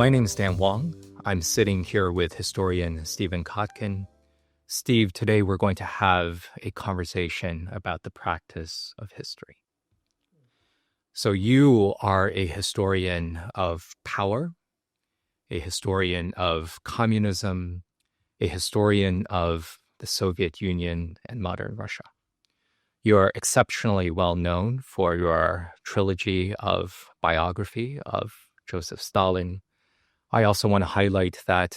My name is Dan Wang. I'm sitting here with historian Stephen Kotkin. Steve, today we're going to have a conversation about the practice of history. So you are a historian of power, a historian of communism, a historian of the Soviet Union and modern Russia. You're exceptionally well known for your trilogy of biography of Joseph Stalin. I also want to highlight that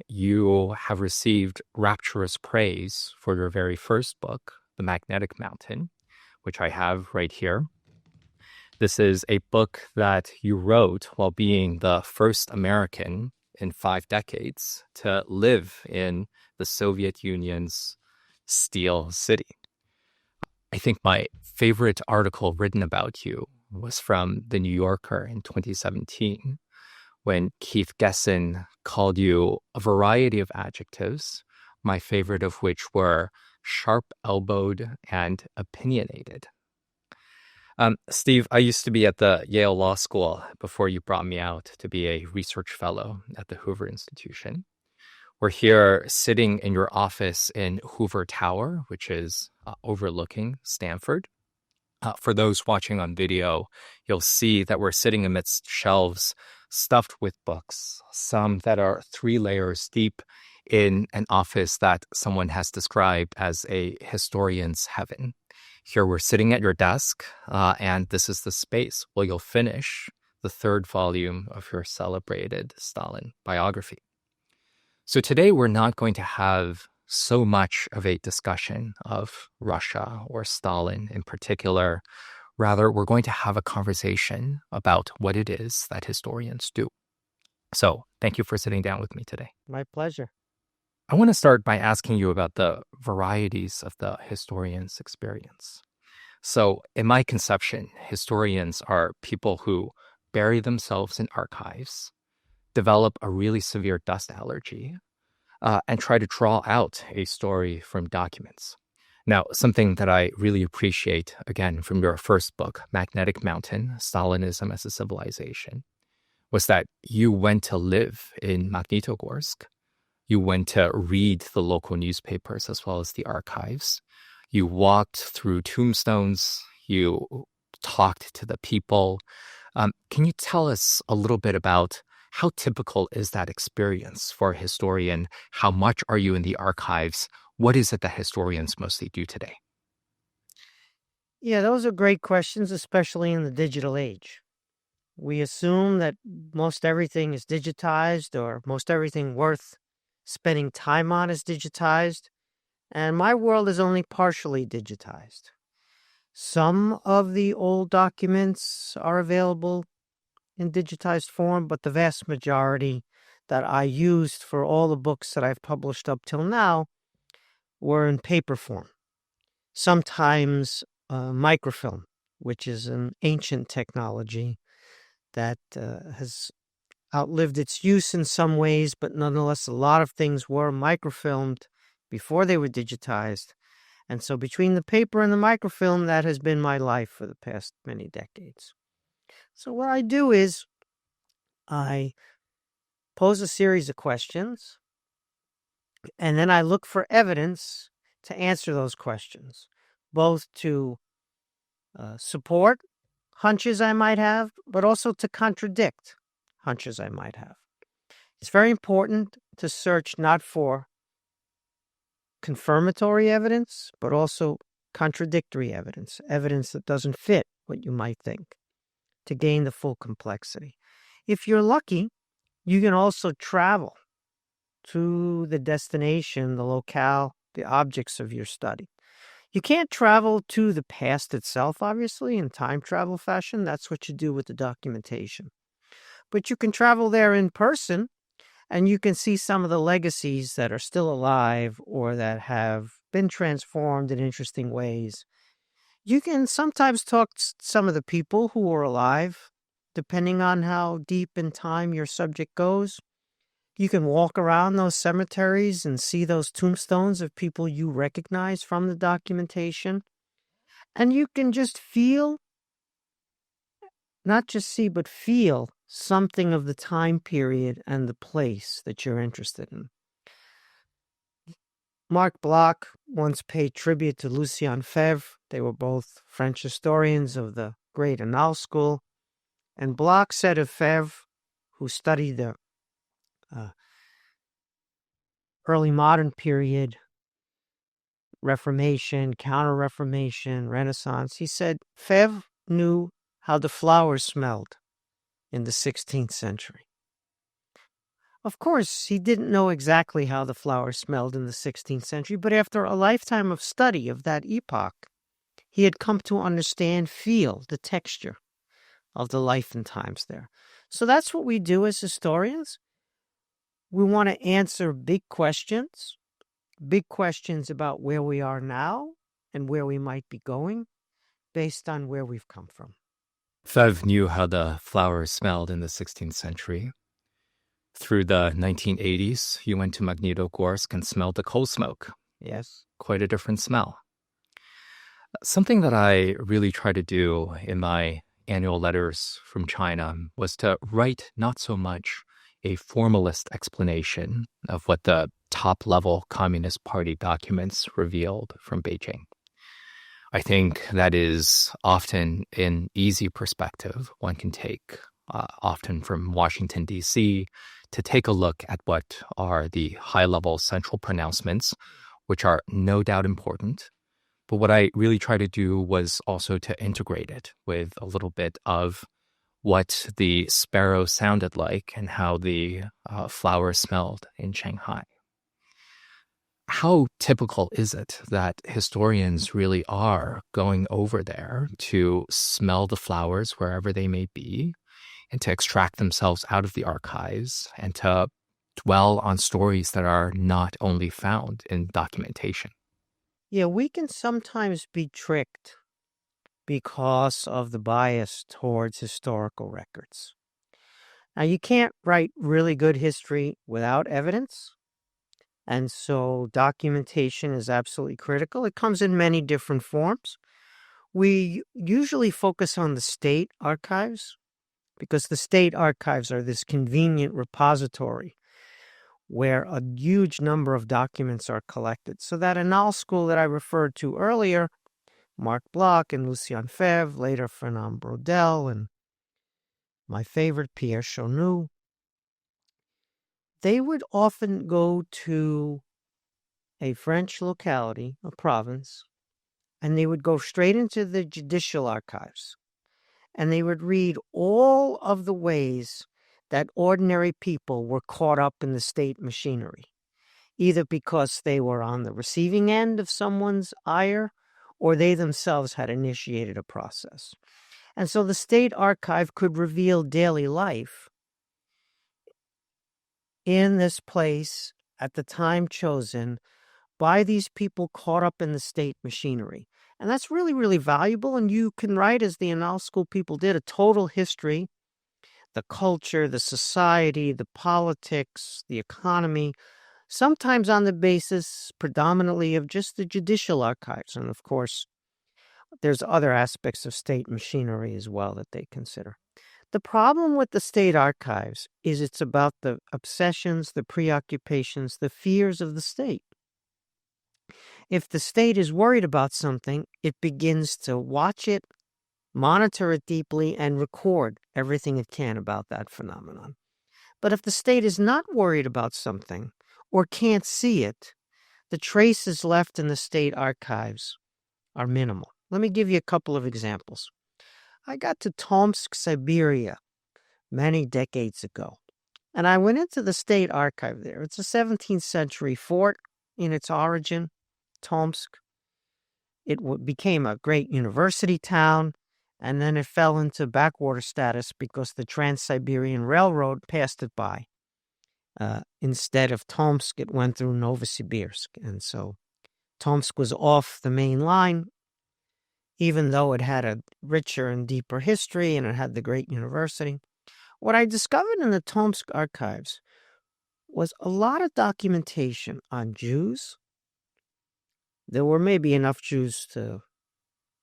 you have received rapturous praise for your very first book, The Magnetic Mountain, which I have right here. This is a book that you wrote while being the first American in 5 decades to live in the Soviet Union's Steel City. I think my favorite article written about you was from The New Yorker in 2017, when Keith Gesson called you a variety of adjectives, my favorite of which were sharp-elbowed and opinionated. Steve, I used to be at the Yale Law School before you brought me out to be a research fellow at the Hoover Institution. We're here sitting in your office in Hoover Tower, which is overlooking Stanford. For those watching on video, you'll see that we're sitting amidst shelves stuffed with books, some that are 3 layers deep in an office that someone has described as a historian's heaven. Here we're sitting at your desk, and this is the space where you'll finish the 3rd volume of your celebrated Stalin biography. So today we're not going to have so much of a discussion of Russia or Stalin in particular. Rather, we're going to have a conversation about what it is that historians do. So thank you for sitting down with me today. My pleasure. I want to start by asking you about the varieties of the historian's experience. So in my conception, historians are people who bury themselves in archives, develop a really severe dust allergy, and try to draw out a story from documents. Now, something that I really appreciate, again, from your first book, Magnetic Mountain, Stalinism as a Civilization, was that you went to live in Magnitogorsk. You went to read the local newspapers as well as the archives. You walked through tombstones. You talked to the people. Can you tell us a little bit about how typical is that experience for a historian? How much are you in the archives? What is it that historians mostly do today? Yeah, those are great questions, especially in the digital age. We assume that most everything is digitized, or most everything worth spending time on is digitized, and my world is only partially digitized. Some of the old documents are available in digitized form, but the vast majority that I used for all the books that I've published up till now were in paper form. Sometimes microfilm, which is an ancient technology that has outlived its use in some ways, but nonetheless, a lot of things were microfilmed before they were digitized. And so between the paper and the microfilm, that has been my life for the past many decades. So what I do is I pose a series of questions, and then I look for evidence to answer those questions, both to support hunches I might have, but also to contradict hunches I might have. It's very important to search not for confirmatory evidence, but also contradictory evidence, evidence that doesn't fit what you might think, to gain the full complexity. If you're lucky, you can also travel to the destination, the locale, the objects of your study. You can't travel to the past itself, obviously, in time travel fashion. That's what you do with the documentation. But you can travel there in person, and you can see some of the legacies that are still alive or that have been transformed in interesting ways. You can sometimes talk to some of the people who are alive, depending on how deep in time your subject goes. You can walk around those cemeteries and see those tombstones of people you recognize from the documentation. And you can just feel, not just see, but feel something of the time period and the place that you're interested in. Marc Bloch once paid tribute to Lucien Febvre. They were both French historians of the great Annales school. And Bloch said of Febvre, who studied the early modern period, Reformation, Counter-Reformation, Renaissance, he said Febvre knew how the flowers smelled in the 16th century. Of course, he didn't know exactly how the flowers smelled in the 16th century, but after a lifetime of study of that epoch, he had come to understand, feel the texture of the life and times there. So that's what we do as historians. We want to answer big questions about where we are now and where we might be going based on where we've come from. Febvre knew how the flowers smelled in the 16th century. Through the 1980s, you went to Magnitogorsk and smelled the coal smoke. Yes. Quite a different smell. Something that I really try to do in my annual letters from China was to write not so much a formalist explanation of what the top-level Communist Party documents revealed from Beijing. I think that is often an easy perspective one can take, often from Washington, D.C., to take a look at what are the high-level central pronouncements, which are no doubt important. But what I really tried to do was also to integrate it with a little bit of what the sparrow sounded like and how the flowers smelled in Shanghai. How typical is it that historians really are going over there to smell the flowers wherever they may be and to extract themselves out of the archives and to dwell on stories that are not only found in documentation? Yeah, we can sometimes be tricked because of the bias towards historical records. Now, you can't write really good history without evidence, and so documentation is absolutely critical. It comes in many different forms. We usually focus on the state archives because the state archives are this convenient repository where a huge number of documents are collected. So that Annales school that I referred to earlier, Marc Bloch and Lucien Febvre, later Fernand Braudel, and my favorite, Pierre Chaunu, they would often go to a French locality, a province, and they would go straight into the judicial archives, and they would read all of the ways that ordinary people were caught up in the state machinery, either because they were on the receiving end of someone's ire or they themselves had initiated a process. And so the state archive could reveal daily life in this place at the time chosen by these people caught up in the state machinery. And that's really, really valuable. And you can write, as the Annales School people did, a total history, the culture, the society, the politics, the economy, sometimes on the basis predominantly of just the judicial archives. And of course, there's other aspects of state machinery as well that they consider. The problem with the state archives is it's about the obsessions, the preoccupations, the fears of the state. If the state is worried about something, it begins to watch it, monitor it deeply, and record everything it can about that phenomenon. But if the state is not worried about something or can't see it, the traces left in the state archives are minimal. Let me give you a couple of examples. I got to Tomsk, Siberia, many decades ago, and I went into the state archive there. It's a 17th century fort in its origin, Tomsk. It became a great university town, and then it fell into backwater status because the Trans-Siberian Railroad passed it by. Instead of Tomsk, it went through Novosibirsk, and so Tomsk was off the main line, even though it had a richer and deeper history and it had the great university. What I discovered in the Tomsk archives was a lot of documentation on Jews. There were maybe enough Jews to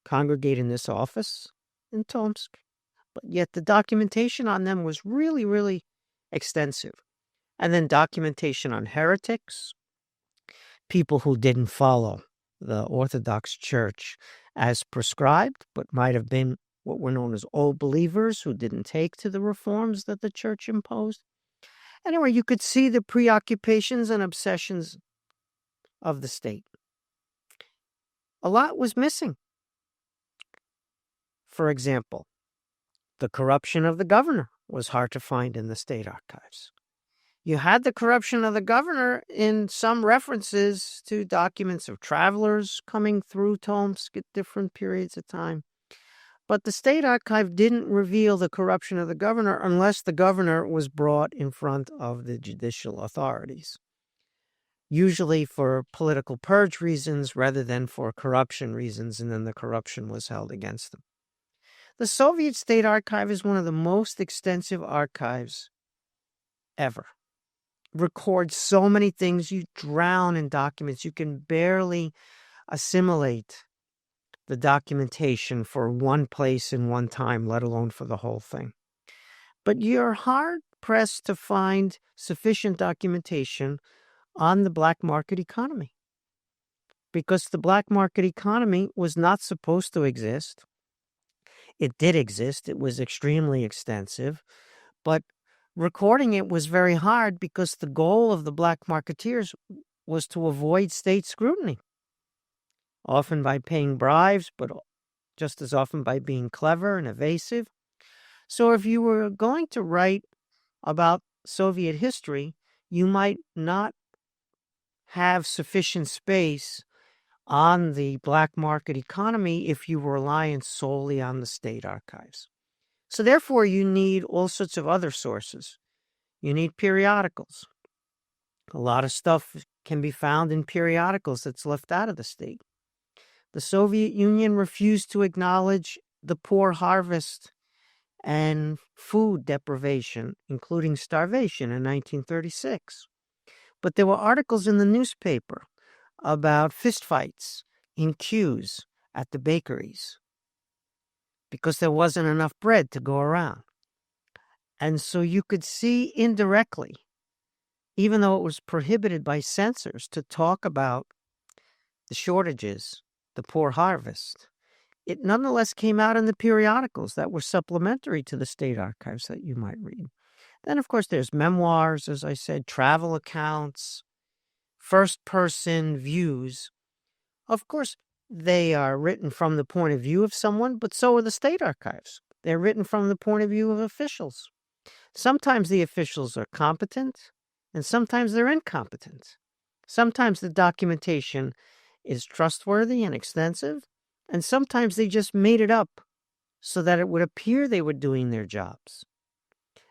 congregate in this office in Tomsk, but yet the documentation on them was really, really extensive. And then documentation on heretics, people who didn't follow the Orthodox Church as prescribed, but might have been what were known as old believers who didn't take to the reforms that the church imposed. Anyway, you could see the preoccupations and obsessions of the state. A lot was missing. For example, the corruption of the governor was hard to find in the state archives. You had the corruption of the governor in some references to documents of travelers coming through Tomsk at different periods of time. But the state archive didn't reveal the corruption of the governor unless the governor was brought in front of the judicial authorities, usually for political purge reasons rather than for corruption reasons, and then the corruption was held against them. The Soviet State Archive is one of the most extensive archives ever. Records so many things, you drown in documents. You can barely assimilate the documentation for one place in one time, let alone for the whole thing. But you're hard-pressed to find sufficient documentation on the black market economy, because the black market economy was not supposed to exist. It did exist. It was extremely extensive, but recording it was very hard because the goal of the black marketeers was to avoid state scrutiny, often by paying bribes, but just as often by being clever and evasive. So if you were going to write about Soviet history, you might not have sufficient space on the black market economy if you were reliant solely on the state archives. So therefore, you need all sorts of other sources. You need periodicals. A lot of stuff can be found in periodicals that's left out of the state. The Soviet Union refused to acknowledge the poor harvest and food deprivation, including starvation, in 1936. But there were articles in the newspaper about fistfights in queues at the bakeries because there wasn't enough bread to go around. And so you could see indirectly, even though it was prohibited by censors to talk about the shortages, the poor harvest, it nonetheless came out in the periodicals that were supplementary to the state archives that you might read. Then, of course, there's memoirs, as I said, travel accounts, first-person views. Of course, they are written from the point of view of someone, but so are the state archives. They're written from the point of view of officials. Sometimes the officials are competent, and sometimes they're incompetent. Sometimes the documentation is trustworthy and extensive, and sometimes they just made it up so that it would appear they were doing their jobs.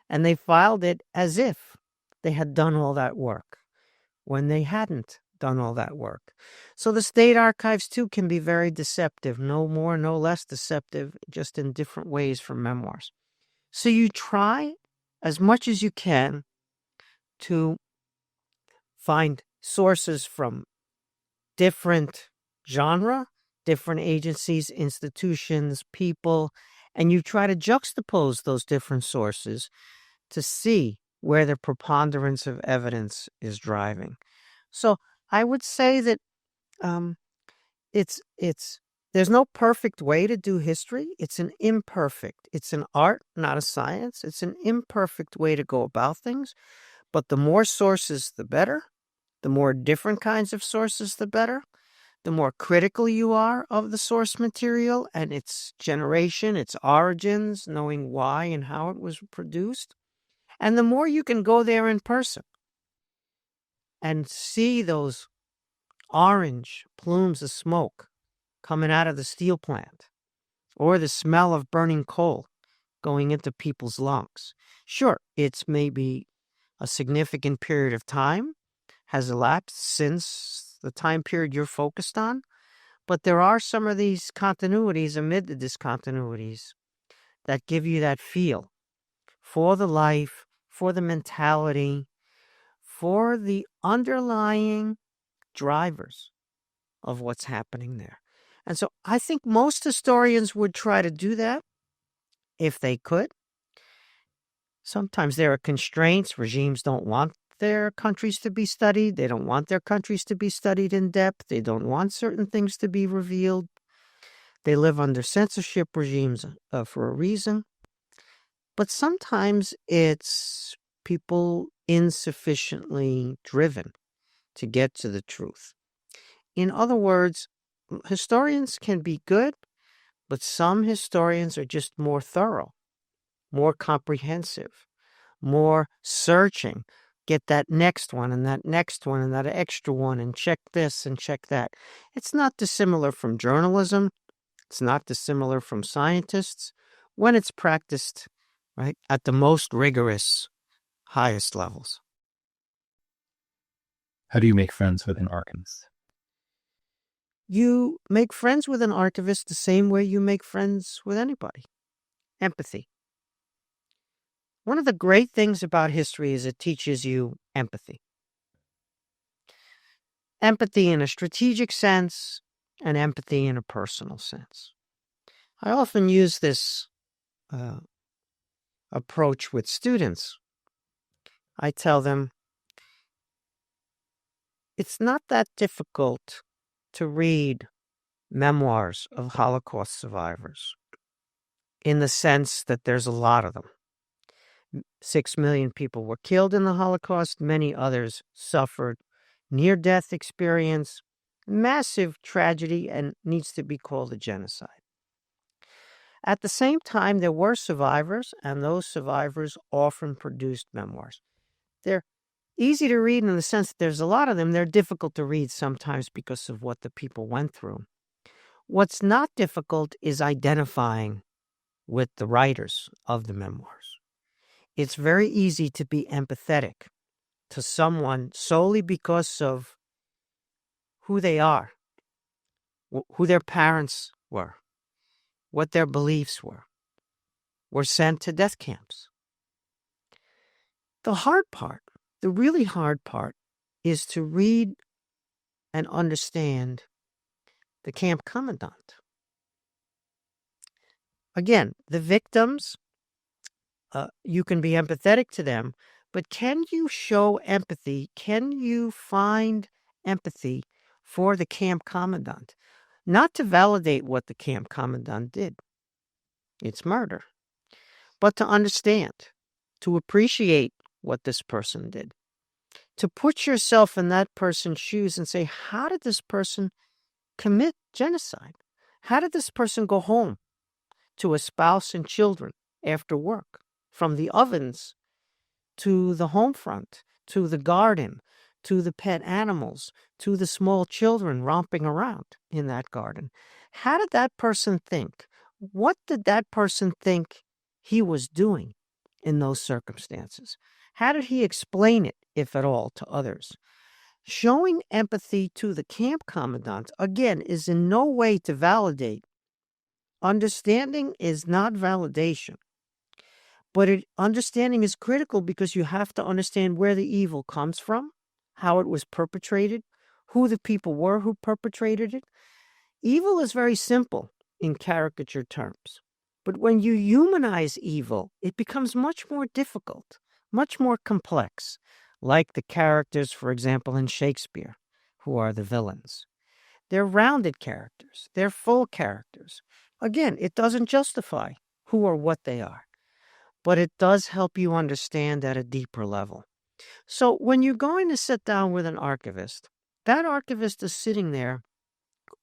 And they filed it as if they had done all that work, when they hadn't done all that work. So the state archives, too, can be very deceptive, no more, no less deceptive, just in different ways from memoirs. So you try as much as you can to find sources from different genre, different agencies, institutions, people, and you try to juxtapose those different sources to see where the preponderance of evidence is driving. So I would say that there's no perfect way to do history. It's an art, not a science. It's an imperfect way to go about things. But the more sources, the better. The more different kinds of sources, the better. The more critical you are of the source material and its generation, its origins, knowing why and how it was produced. And the more you can go there in person and see those orange plumes of smoke coming out of the steel plant, or the smell of burning coal going into people's lungs. Sure, it's maybe a significant period of time has elapsed since the time period you're focused on, but there are some of these continuities amid the discontinuities that give you that feel for the life, for the mentality, for the underlying drivers of what's happening there. And so I think most historians would try to do that. if they could. Sometimes there are constraints. Regimes don't want their countries to be studied. They don't want their countries to be studied in depth. They don't want certain things to be revealed. They live under censorship regimes for a reason. But sometimes it's people insufficiently driven to get to the truth. In other words, historians can be good, but some historians are just more thorough, more comprehensive, more searching. Get that next one and that next one and that extra one and check this and check that. It's not dissimilar from journalism. It's not dissimilar from scientists when it's practiced, right, at the most rigorous, highest levels. How do you make friends with an archivist? You make friends with an archivist the same way you make friends with anybody. Empathy. One of the great things about history is it teaches you empathy. Empathy in a strategic sense and empathy in a personal sense. I often use this approach with students. I tell them, it's not that difficult to read memoirs of Holocaust survivors in the sense that there's a lot of them. 6 million people were killed in the Holocaust. Many others suffered near-death experience, massive tragedy, and needs to be called a genocide. At the same time, there were survivors, and those survivors often produced memoirs. They're easy to read in the sense that there's a lot of them. They're difficult to read sometimes because of what the people went through. What's not difficult is identifying with the writers of the memoirs. It's very easy to be empathetic to someone solely because of who they are, who their parents were, what their beliefs were sent to death camps. The hard part, the really hard part, is to read and understand the camp commandant. Again, the victims, you can be empathetic to them, but can you show empathy? Can you find empathy for the camp commandant? Not to validate what the camp commandant did. It's murder. But to understand, to appreciate what this person did. To put yourself in that person's shoes and say, how did this person commit genocide? How did this person go home to a spouse and children after work? From the ovens to the home front, to the garden, to the pet animals, to the small children romping around in that garden. How did that person think? What did that person think he was doing in those circumstances? How did he explain it, if at all, to others? Showing empathy to the camp commandant, again, is in no way to validate. Understanding is not validation. But understanding is critical because you have to understand where the evil comes from, how it was perpetrated, who the people were who perpetrated it. Evil is very simple in caricature terms. But when you humanize evil, it becomes much more difficult, much more complex, like the characters, for example, in Shakespeare, who are the villains. They're rounded characters. They're full characters. Again, it doesn't justify who or what they are, but it does help you understand at a deeper level. So when you're going to sit down with an archivist, that archivist is sitting there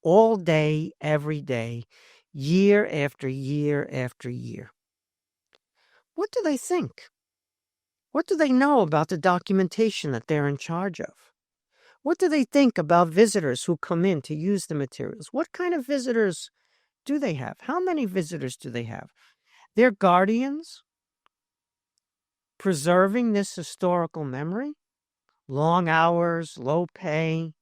all day, every day, year after year after year. What do they think? What do they know about the documentation that they're in charge of? What do they think about visitors who come in to use the materials? What kind of visitors do they have? How many visitors do they have? They're guardians preserving this historical memory. Long hours, low pay,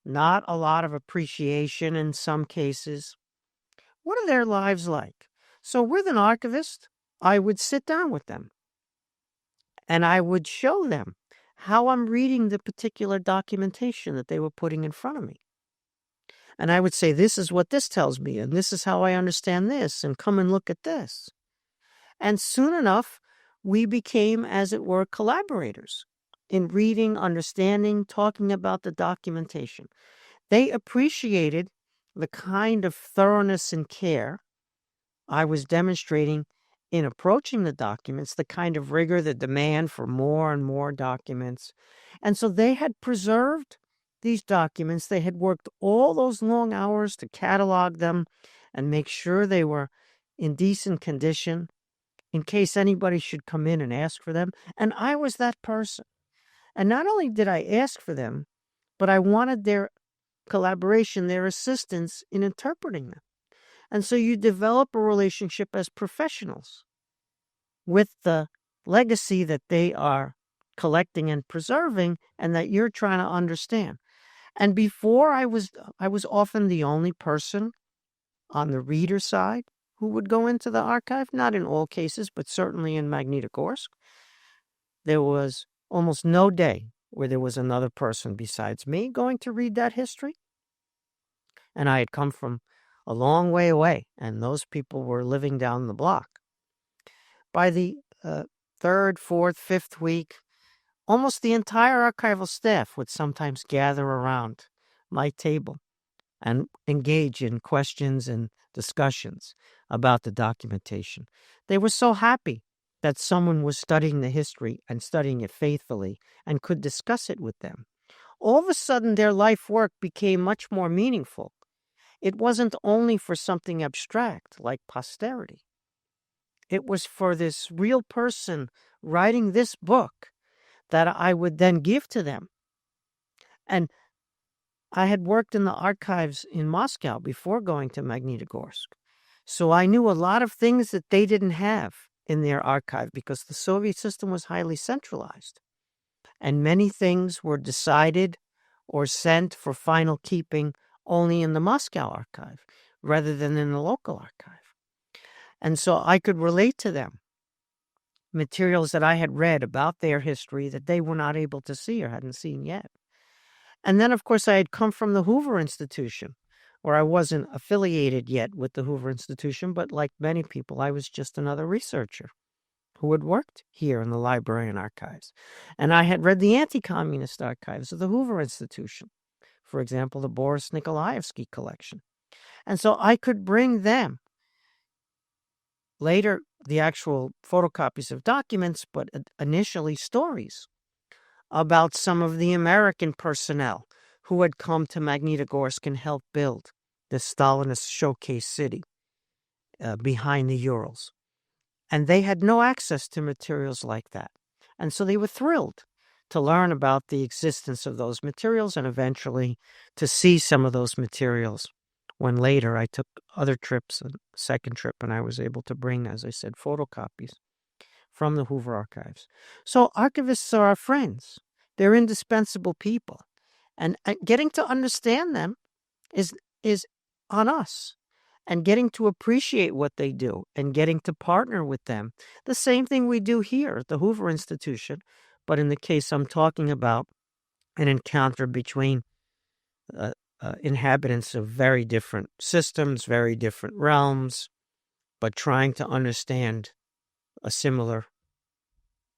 not a lot of appreciation in some cases. What are their lives like? So with an archivist, I would sit down with them and I would show them how I'm reading the particular documentation that they were putting in front of me. And I would say, this is what this tells me, and this is how I understand this, and come and look at this. And soon enough, we became, as it were, collaborators in reading, understanding, talking about the documentation. They appreciated the kind of thoroughness and care I was demonstrating in approaching the documents, the kind of rigor, the demand for more and more documents. And so they had preserved these documents. They had worked all those long hours to catalog them and make sure they were in decent condition in case anybody should come in and ask for them. And I was that person. And not only did I ask for them, but I wanted their collaboration, their assistance in interpreting them. And so you develop a relationship as professionals with the legacy that they are collecting and preserving and that you're trying to understand. And before I was often the only person on the reader side who would go into the archive, not in all cases, but certainly in Magnitogorsk. There was almost no day where there was another person besides me going to read that history. And I had come from a long way away, and those people were living down the block. By the third, fourth, fifth week, almost the entire archival staff would sometimes gather around my table and engage in questions and discussions about the documentation. They were so happy that someone was studying the history and studying it faithfully and could discuss it with them. All of a sudden, their life work became much more meaningful. It wasn't only for something abstract like posterity. It was for this real person writing this book that I would then give to them. And I had worked in the archives in Moscow before going to Magnitogorsk. So I knew a lot of things that they didn't have in their archive because the Soviet system was highly centralized. And many things were decided or sent for final keeping only in the Moscow archive rather than in the local archive. And so I could relate to them materials that I had read about their history that they were not able to see or hadn't seen yet. And then, of course, I had come from the Hoover Institution, where I wasn't affiliated yet with the Hoover Institution, but like many people, I was just another researcher who had worked here in the library and archives. And I had read the anti-communist archives of the Hoover Institution, for example, the Boris Nikolaevsky collection. And so I could bring them later the actual photocopies of documents, but initially stories about some of the American personnel who had come to Magnitogorsk and helped build the Stalinist showcase city behind the Urals. And they had no access to materials like that. And so they were thrilled to learn about the existence of those materials and eventually to see some of those materials when later I took other trips, a second trip, and I was able to bring, as I said, photocopies from the Hoover archives. So archivists are our friends. They're indispensable people. And getting to understand them is on us. And getting to appreciate what they do and getting to partner with them. The same thing we do here at the Hoover Institution. But in the case I'm talking about, an encounter between inhabitants of very different systems, very different realms, but trying to understand a similar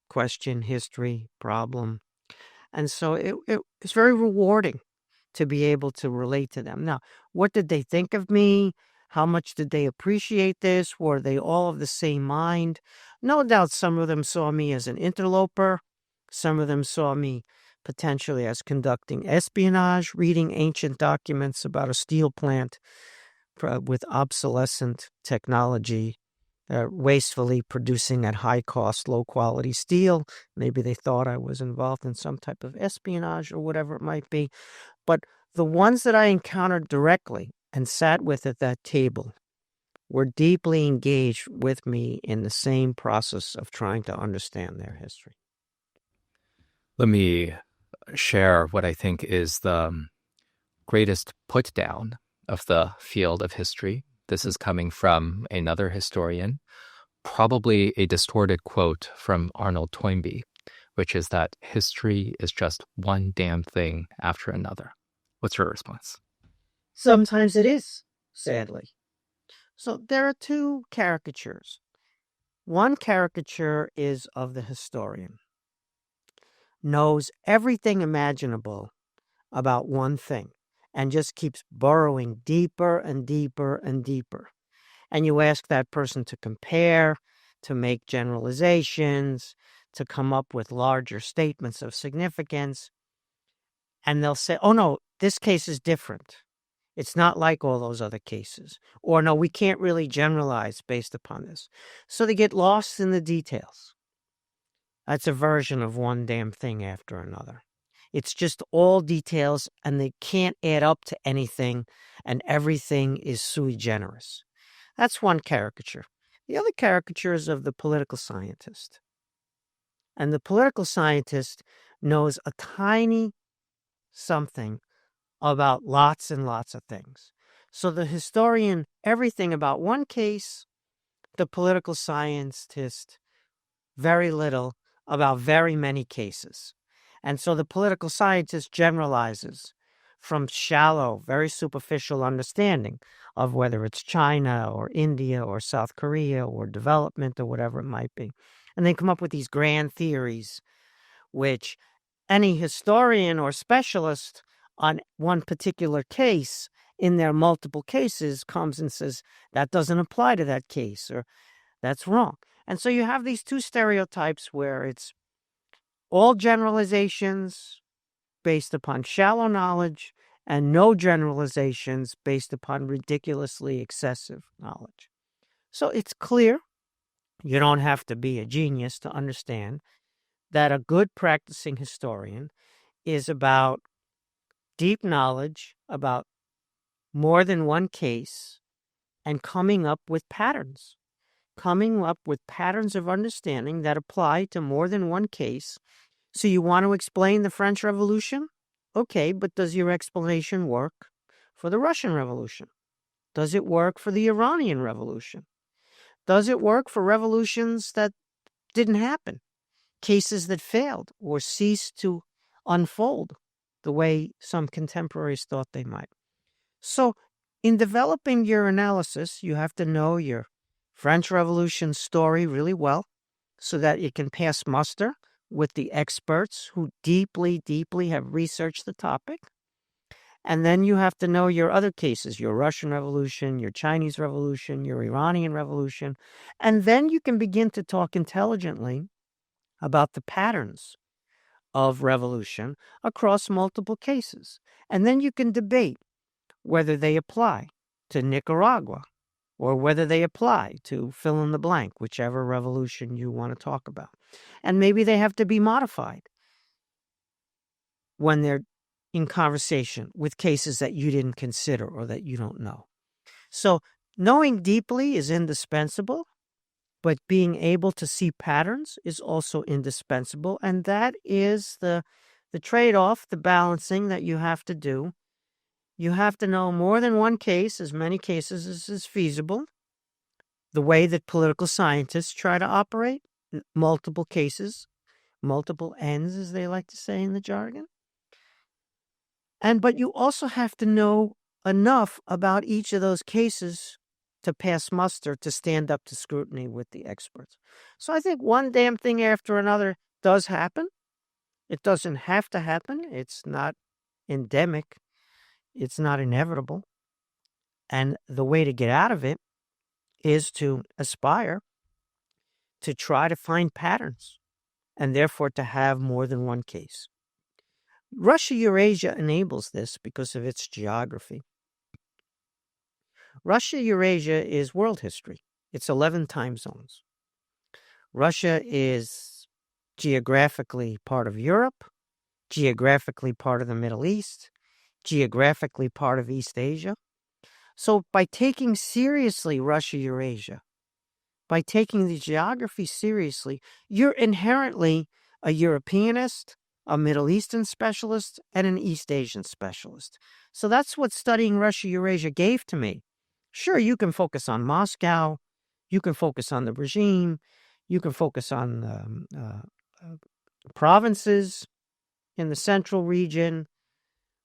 question, history, problem. And so it's very rewarding to be able to relate to them. Now, what did they think of me? How much did they appreciate this? Were they all of the same mind? No doubt some of them saw me as an interloper. Some of them saw me potentially as conducting espionage, reading ancient documents about a steel plant with obsolescent technology, wastefully producing at high cost, low quality steel. Maybe they thought I was involved in some type of espionage or whatever it might be. But the ones that I encountered directly and sat with at that table were deeply engaged with me in the same process of trying to understand their history. Let me share what I think is the greatest put down of the field of history. This is coming from another historian, probably a distorted quote from Arnold Toynbee, which is that history is just one damn thing after another. What's your response? Sometimes it is, sadly. So there are two caricatures. One caricature is of the historian, knows everything imaginable about one thing, and just keeps burrowing deeper and deeper and deeper. And you ask that person to compare, to make generalizations, to come up with larger statements of significance. And they'll say, oh no, this case is different. It's not like all those other cases. Or no, we can't really generalize based upon this. So they get lost in the details. That's a version of one damn thing after another. It's just all details and they can't add up to anything, and everything is sui generis. That's one caricature. The other caricature is of the political scientist. And the political scientist knows a tiny something about lots and lots of things. So the historian, everything about one case, the political scientist, very little about very many cases. And so the political scientist generalizes from shallow, very superficial understanding of whether it's China or India or South Korea or development or whatever it might be. And they come up with these grand theories, which any historian or specialist on one particular case in their multiple cases comes and says, that doesn't apply to that case, or that's wrong. And so you have these two stereotypes where it's all generalizations based upon shallow knowledge and no generalizations based upon ridiculously excessive knowledge. So it's clear, you don't have to be a genius to understand that a good practicing historian is about deep knowledge about more than one case and coming up with patterns of understanding that apply to more than one case. So you want to explain the French Revolution? Okay, but does your explanation work for the Russian Revolution? Does it work for the Iranian Revolution? Does it work for revolutions that didn't happen? Cases that failed or ceased to unfold the way some contemporaries thought they might. So in developing your analysis, you have to know your French Revolution story really well so that it can pass muster with the experts who deeply, deeply have researched the topic. And then you have to know your other cases, your Russian Revolution, your Chinese Revolution, your Iranian Revolution. And then you can begin to talk intelligently about the patterns of revolution across multiple cases. And then you can debate whether they apply to Nicaragua or whether they apply to fill in the blank, whichever revolution you want to talk about. And maybe they have to be modified when they're in conversation with cases that you didn't consider or that you don't know. So knowing deeply is indispensable, but being able to see patterns is also indispensable. And that is the trade-off, the balancing that you have to do. You have to know more than one case, as many cases as is feasible. The way that political scientists try to operate, multiple cases, multiple ends, as they like to say in the jargon. But you also have to know enough about each of those cases to pass muster, to stand up to scrutiny with the experts. So I think one damn thing after another does happen. It doesn't have to happen. It's not endemic. It's not inevitable. And the way to get out of it is to aspire to try to find patterns and therefore to have more than one case. Russia-Eurasia enables this because of its geography. Russia-Eurasia is world history. It's 11 time zones. Russia is geographically part of Europe, geographically part of the Middle East, geographically part of East Asia. So by taking seriously Russia-Eurasia, by taking the geography seriously, you're inherently a Europeanist, a Middle Eastern specialist, and an East Asian specialist. So that's what studying Russia-Eurasia gave to me. Sure, you can focus on Moscow, you can focus on the regime, you can focus on provinces in the central region.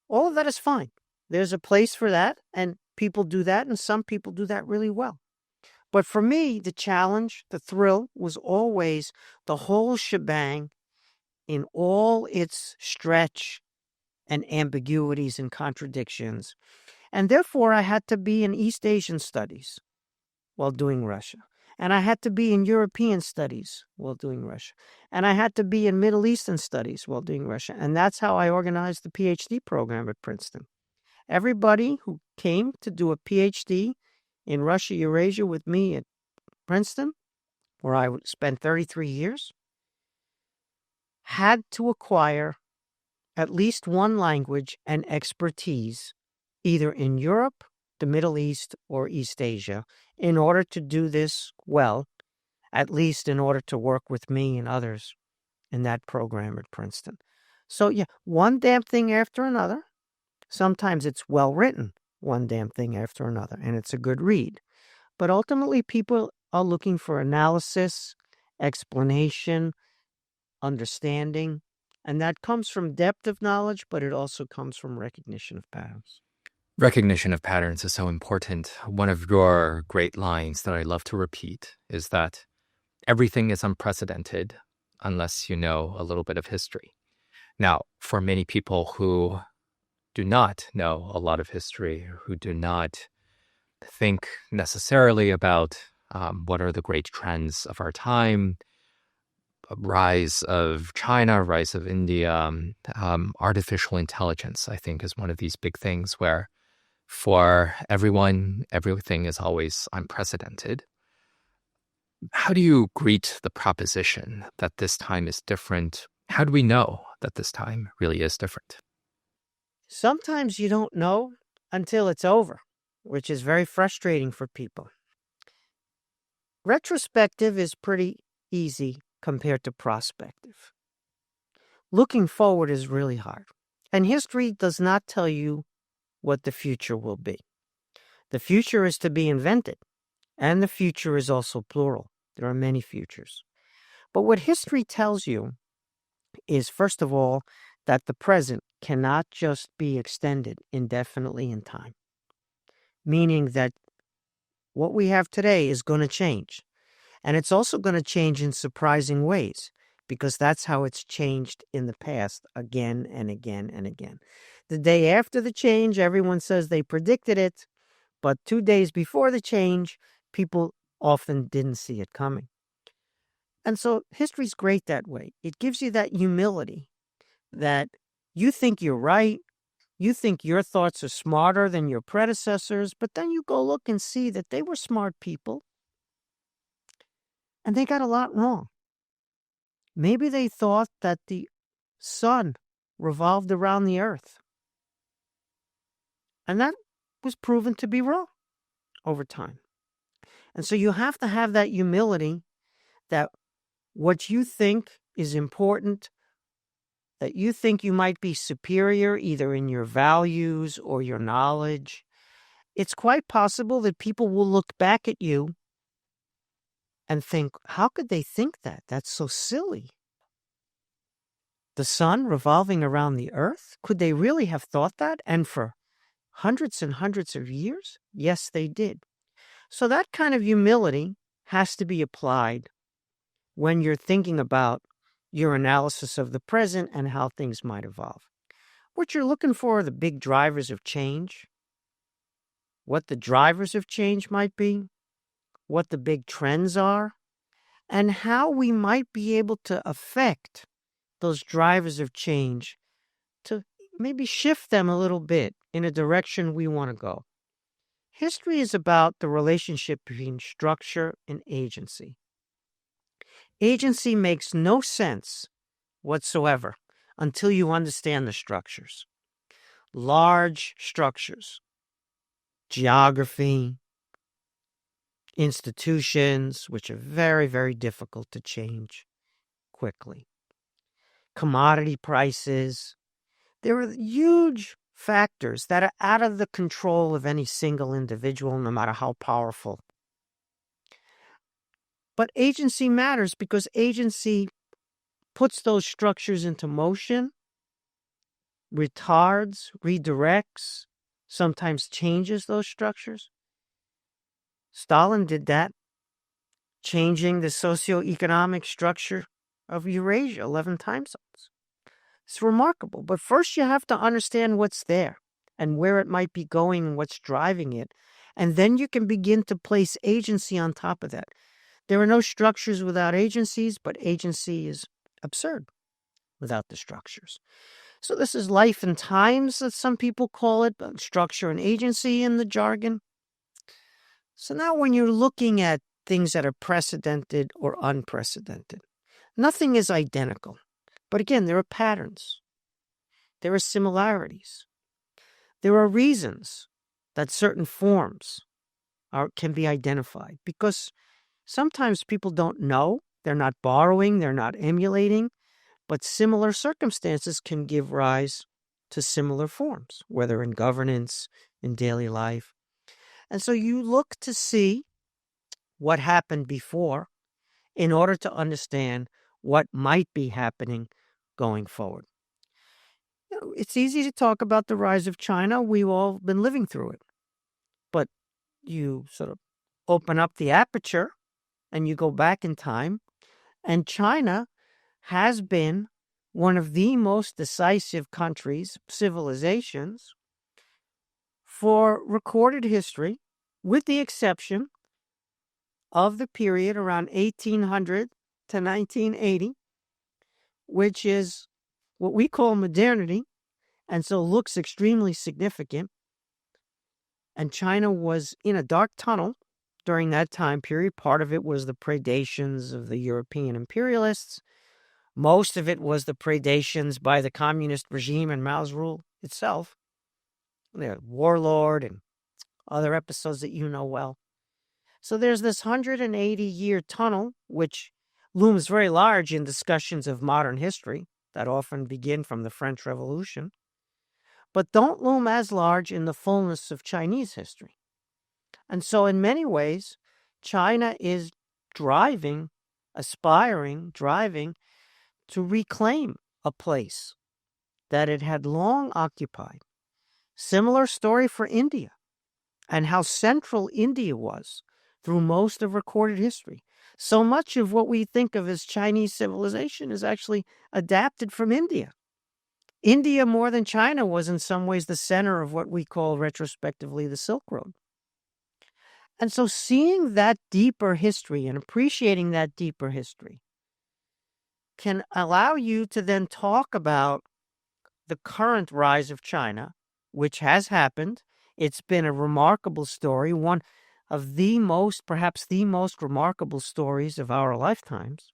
All of that is fine. There's a place for that, and people do that, and some people do that really well. But for me, the challenge, the thrill, was always the whole shebang in all its stretch and ambiguities and contradictions. And therefore, I had to be in East Asian studies while doing Russia. And I had to be in European studies while doing Russia. And I had to be in Middle Eastern studies while doing Russia. And that's how I organized the PhD program at Princeton. Everybody who came to do a PhD in Russia, Eurasia with me at Princeton, where I spent 33 years, had to acquire at least one language and expertise, either in Europe, the Middle East, or East Asia, in order to do this well, at least in order to work with me and others in that program at Princeton. So, yeah, one damn thing after another. Sometimes it's well written, one damn thing after another, and it's a good read. But ultimately, people are looking for analysis, explanation, understanding, and that comes from depth of knowledge, but it also comes from recognition of patterns. Recognition of patterns is so important. One of your great lines that I love to repeat is that everything is unprecedented unless you know a little bit of history. Now, for many people who do not know a lot of history, who do not think necessarily about what are the great trends of our time, rise of China, rise of India, artificial intelligence, I think, is one of these big things where for everyone, everything is always unprecedented. How do you greet the proposition that this time is different? How do we know that this time really is different? Sometimes you don't know until it's over, which is very frustrating for people. Retrospective is pretty easy compared to prospective. Looking forward is really hard. And history does not tell you what the future will be. The future is to be invented, and the future is also plural. There are many futures. But what history tells you is, first of all, that the present cannot just be extended indefinitely in time, meaning that what we have today is going to change. And it's also going to change in surprising ways, because that's how it's changed in the past again and again and again. The day after the change, everyone says they predicted it, but 2 days before the change, people often didn't see it coming. And so history's great that way. It gives you that humility that you think you're right, you think your thoughts are smarter than your predecessors, but then you go look and see that they were smart people and they got a lot wrong. Maybe they thought that the sun revolved around the earth. And that was proven to be wrong over time. And so you have to have that humility that what you think is important, that you think you might be superior either in your values or your knowledge, it's quite possible that people will look back at you and think, how could they think that? That's so silly. The sun revolving around the earth? Could they really have thought that? And for hundreds and hundreds of years? Yes, they did. So that kind of humility has to be applied when you're thinking about your analysis of the present and how things might evolve. What you're looking for are the big drivers of change, what the drivers of change might be, what the big trends are, and how we might be able to affect those drivers of change to maybe shift them a little bit in a direction we want to go. History is about the relationship between structure and agency. Agency makes no sense whatsoever until you understand the structures. Large structures, geography, institutions, which are very, very difficult to change quickly. Commodity prices. There are huge factors that are out of the control of any single individual, no matter how powerful. But agency matters because agency puts those structures into motion, retards, redirects, sometimes changes those structures. Stalin did that changing the socioeconomic structure of Eurasia 11 time zones. It's remarkable. But first you have to understand what's there and where it might be going and what's driving it. And then you can begin to place agency on top of that. There are no structures without agencies, but agency is absurd without the structures. So this is life and times that some people call it, but structure and agency in the jargon. So now when you're looking at things that are precedented or unprecedented, nothing is identical. But again, there are patterns. There are similarities. There are reasons that certain forms can be identified, because sometimes people don't know, they're not borrowing, they're not emulating, but similar circumstances can give rise to similar forms, whether in governance, in daily life. And so you look to see what happened before in order to understand what might be happening going forward. It's easy to talk about the rise of China. We've all been living through it. But you sort of open up the aperture and you go back in time, and China has been one of the most decisive countries, civilizations, for recorded history, with the exception of the period around 1800 to 1980, which is what we call modernity, and so looks extremely significant. And China was in a dark tunnel during that time period. Part of it was the predations of the European imperialists. Most of it was the predations by the communist regime and Mao's rule itself. The warlord and other episodes that you know well. So there's this 180-year tunnel, which looms very large in discussions of modern history that often begin from the French Revolution, but don't loom as large in the fullness of Chinese history. And so in many ways, China is driving to reclaim a place that it had long occupied. Similar story for India, and how central India was through most of recorded history. So much of what we think of as Chinese civilization is actually adapted from India. India, more than China, was in some ways the center of what we call retrospectively the Silk Road. And so seeing that deeper history and appreciating that deeper history can allow you to then talk about the current rise of China, which has happened. It's been a remarkable story, one of perhaps the most remarkable stories of our lifetimes,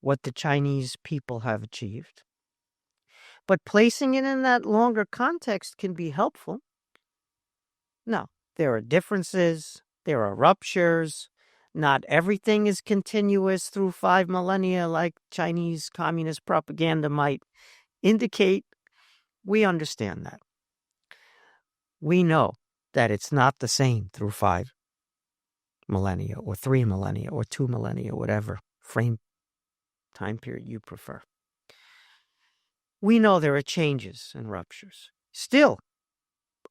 what the Chinese people have achieved. But placing it in that longer context can be helpful. Now, there are differences, there are ruptures. Not everything is continuous through 5 millennia like Chinese communist propaganda might indicate. We understand that. We know that it's not the same through 5 millennia or 3 millennia or 2 millennia, whatever time period you prefer. We know there are changes and ruptures. Still,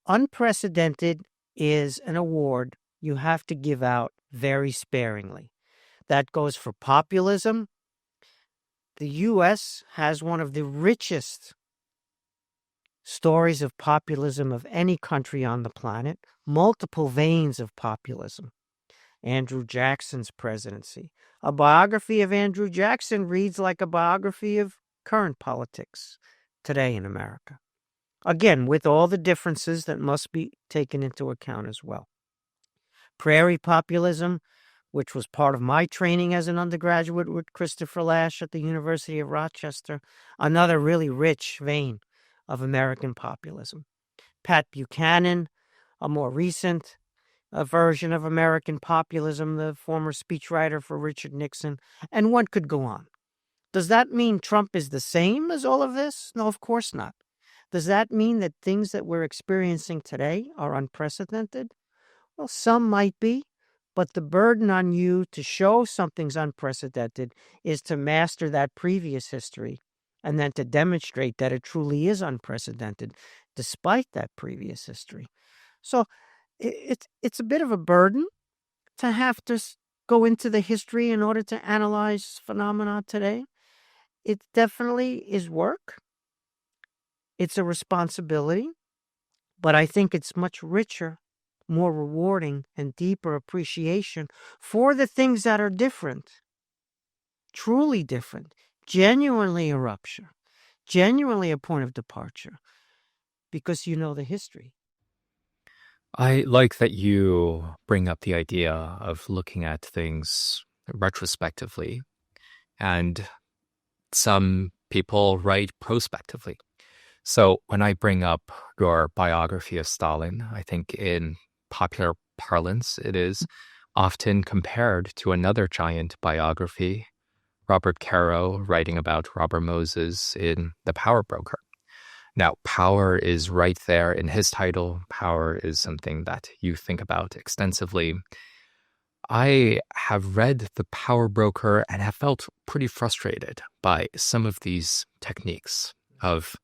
unprecedented is an award you have to give out very sparingly. That goes for populism. The U.S. has one of the richest stories of populism of any country on the planet, multiple veins of populism. Andrew Jackson's presidency. A biography of Andrew Jackson reads like a biography of current politics today in America. Again, with all the differences that must be taken into account as well. Prairie populism, which was part of my training as an undergraduate with Christopher Lasch at the University of Rochester, another really rich vein of American populism. Pat Buchanan, a more recent version of American populism, the former speechwriter for Richard Nixon, and one could go on. Does that mean Trump is the same as all of this? No, of course not. Does that mean that things that we're experiencing today are unprecedented? Well, some might be, but the burden on you to show something's unprecedented is to master that previous history and then to demonstrate that it truly is unprecedented despite that previous history. So it's a bit of a burden to have to go into the history in order to analyze phenomena today. It definitely is work. It's a responsibility, but I think it's much richer, more rewarding, and deeper appreciation for the things that are different, truly different, genuinely a rupture, genuinely a point of departure, because you know the history. I like that you bring up the idea of looking at things retrospectively, and some people write prospectively. So when I bring up your biography of Stalin, I think in popular parlance, it is often compared to another giant biography, Robert Caro writing about Robert Moses in The Power Broker. Now, power is right there in his title. Power is something that you think about extensively. I have read The Power Broker and have felt pretty frustrated by some of these techniques of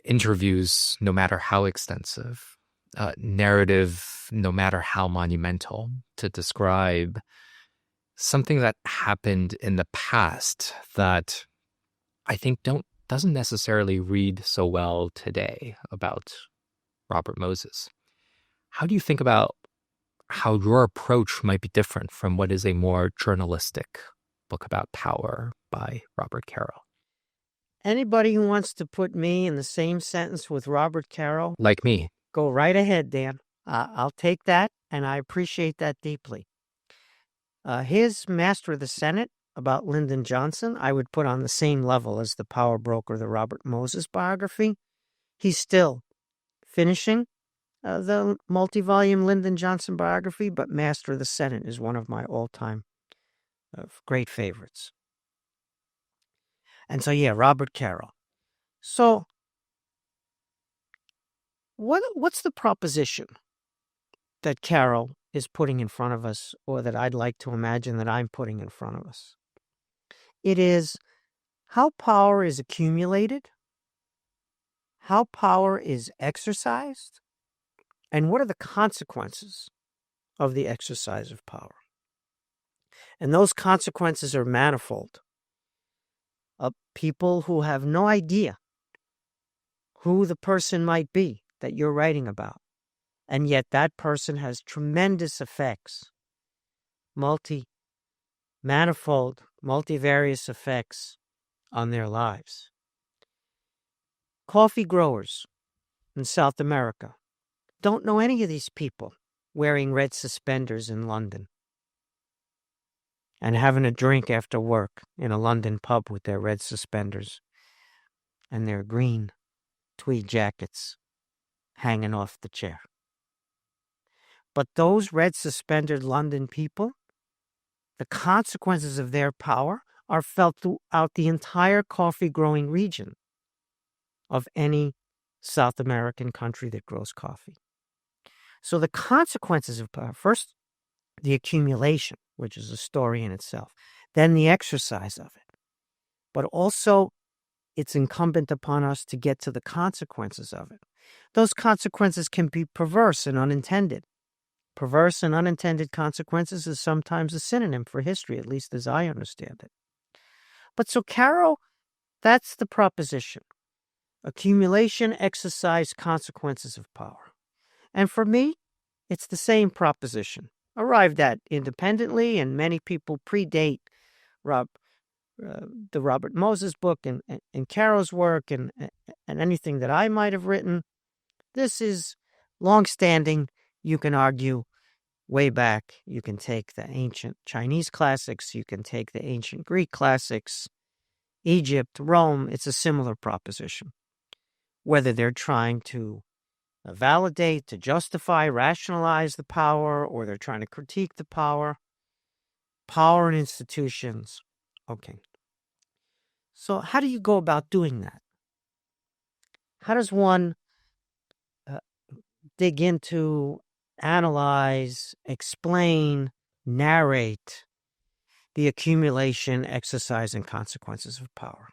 interviews, no matter how extensive, narrative, no matter how monumental, to describe something that happened in the past that I think doesn't necessarily read so well today about Robert Moses. How do you think about how your approach might be different from what is a more journalistic book about power by Robert Caro? Anybody who wants to put me in the same sentence with Robert Caro, Like me. go right ahead, Dan. I'll take that, and I appreciate that deeply. His Master of the Senate about Lyndon Johnson, I would put on the same level as The Power Broker, the Robert Moses biography. He's still finishing the multi-volume Lyndon Johnson biography, but Master of the Senate is one of my all-time great favorites. And so, yeah, Robert Caro. So, what's the proposition that Caro is putting in front of us, or that I'd like to imagine that I'm putting in front of us? It is how power is accumulated, how power is exercised, and what are the consequences of the exercise of power. And those consequences are manifold. People who have no idea who the person might be that you're writing about, and yet that person has tremendous effects, manifold, multivarious effects on their lives. Coffee growers in South America don't know any of these people wearing red suspenders in London and having a drink after work in a London pub with their red suspenders and their green tweed jackets hanging off the chair. But those red suspendered London people, the consequences of their power are felt throughout the entire coffee growing region of any South American country that grows coffee. So the consequences of power, first, the accumulation, which is a story in itself, then the exercise of it. But also, it's incumbent upon us to get to the consequences of it. Those consequences can be perverse and unintended. Perverse and unintended consequences is sometimes a synonym for history, at least as I understand it. But so, Caro, that's the proposition. Accumulation, exercise, consequences of power. And for me, it's the same proposition, arrived at independently, and many people predate the Robert Moses book and Caro's work and anything that I might have written. This is long-standing. You can argue way back. You can take the ancient Chinese classics. You can take the ancient Greek classics, Egypt, Rome. It's a similar proposition. Whether they're trying to validate, to justify, rationalize the power, or they're trying to critique the power and institutions. Okay. So how do you go about doing that? How does one dig into, analyze, explain, narrate the accumulation, exercise, and consequences of power?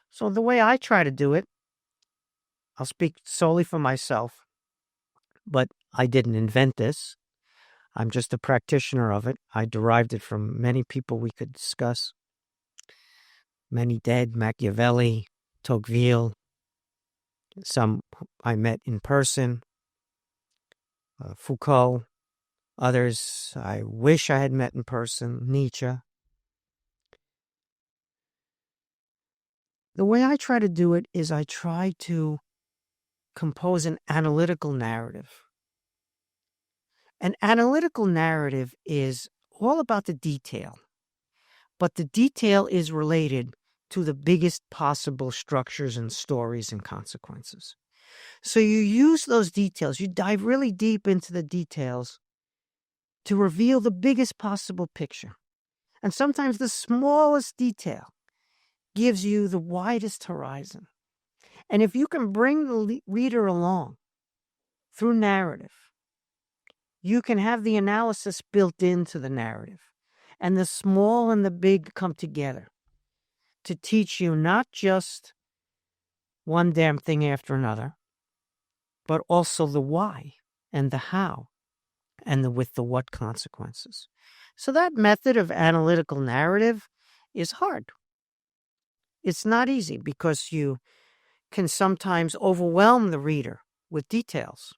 So the way I try to do it, I'll speak solely for myself, but I didn't invent this. I'm just a practitioner of it. I derived it from many people we could discuss. Many dead, Machiavelli, Tocqueville, some I met in person, Foucault, others I wish I had met in person, Nietzsche. The way I try to do it is I try to compose an analytical narrative. An analytical narrative is all about the detail, but the detail is related to the biggest possible structures and stories and consequences. So you use those details, you dive really deep into the details to reveal the biggest possible picture. And sometimes the smallest detail gives you the widest horizon. And if you can bring the reader along through narrative, you can have the analysis built into the narrative. And the small and the big come together to teach you not just one damn thing after another, but also the why and the how and with the what consequences. So that method of analytical narrative is hard. It's not easy because you can sometimes overwhelm the reader with details.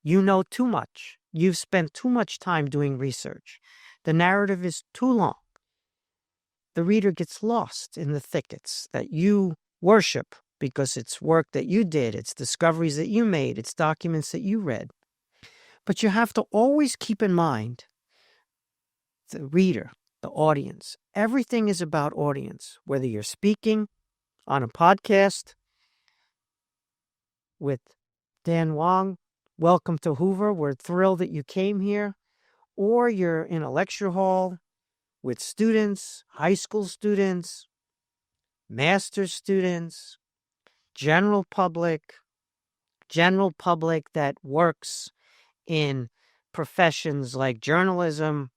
You know too much. You've spent too much time doing research. The narrative is too long. The reader gets lost in the thickets that you worship because it's work that you did, it's discoveries that you made, it's documents that you read. But you have to always keep in mind the reader, the audience. Everything is about audience, whether you're speaking on a podcast with Dan Wang. Welcome to Hoover. We're thrilled that you came here. Or you're in a lecture hall with students, high school students, master's students, general public that works in professions like journalism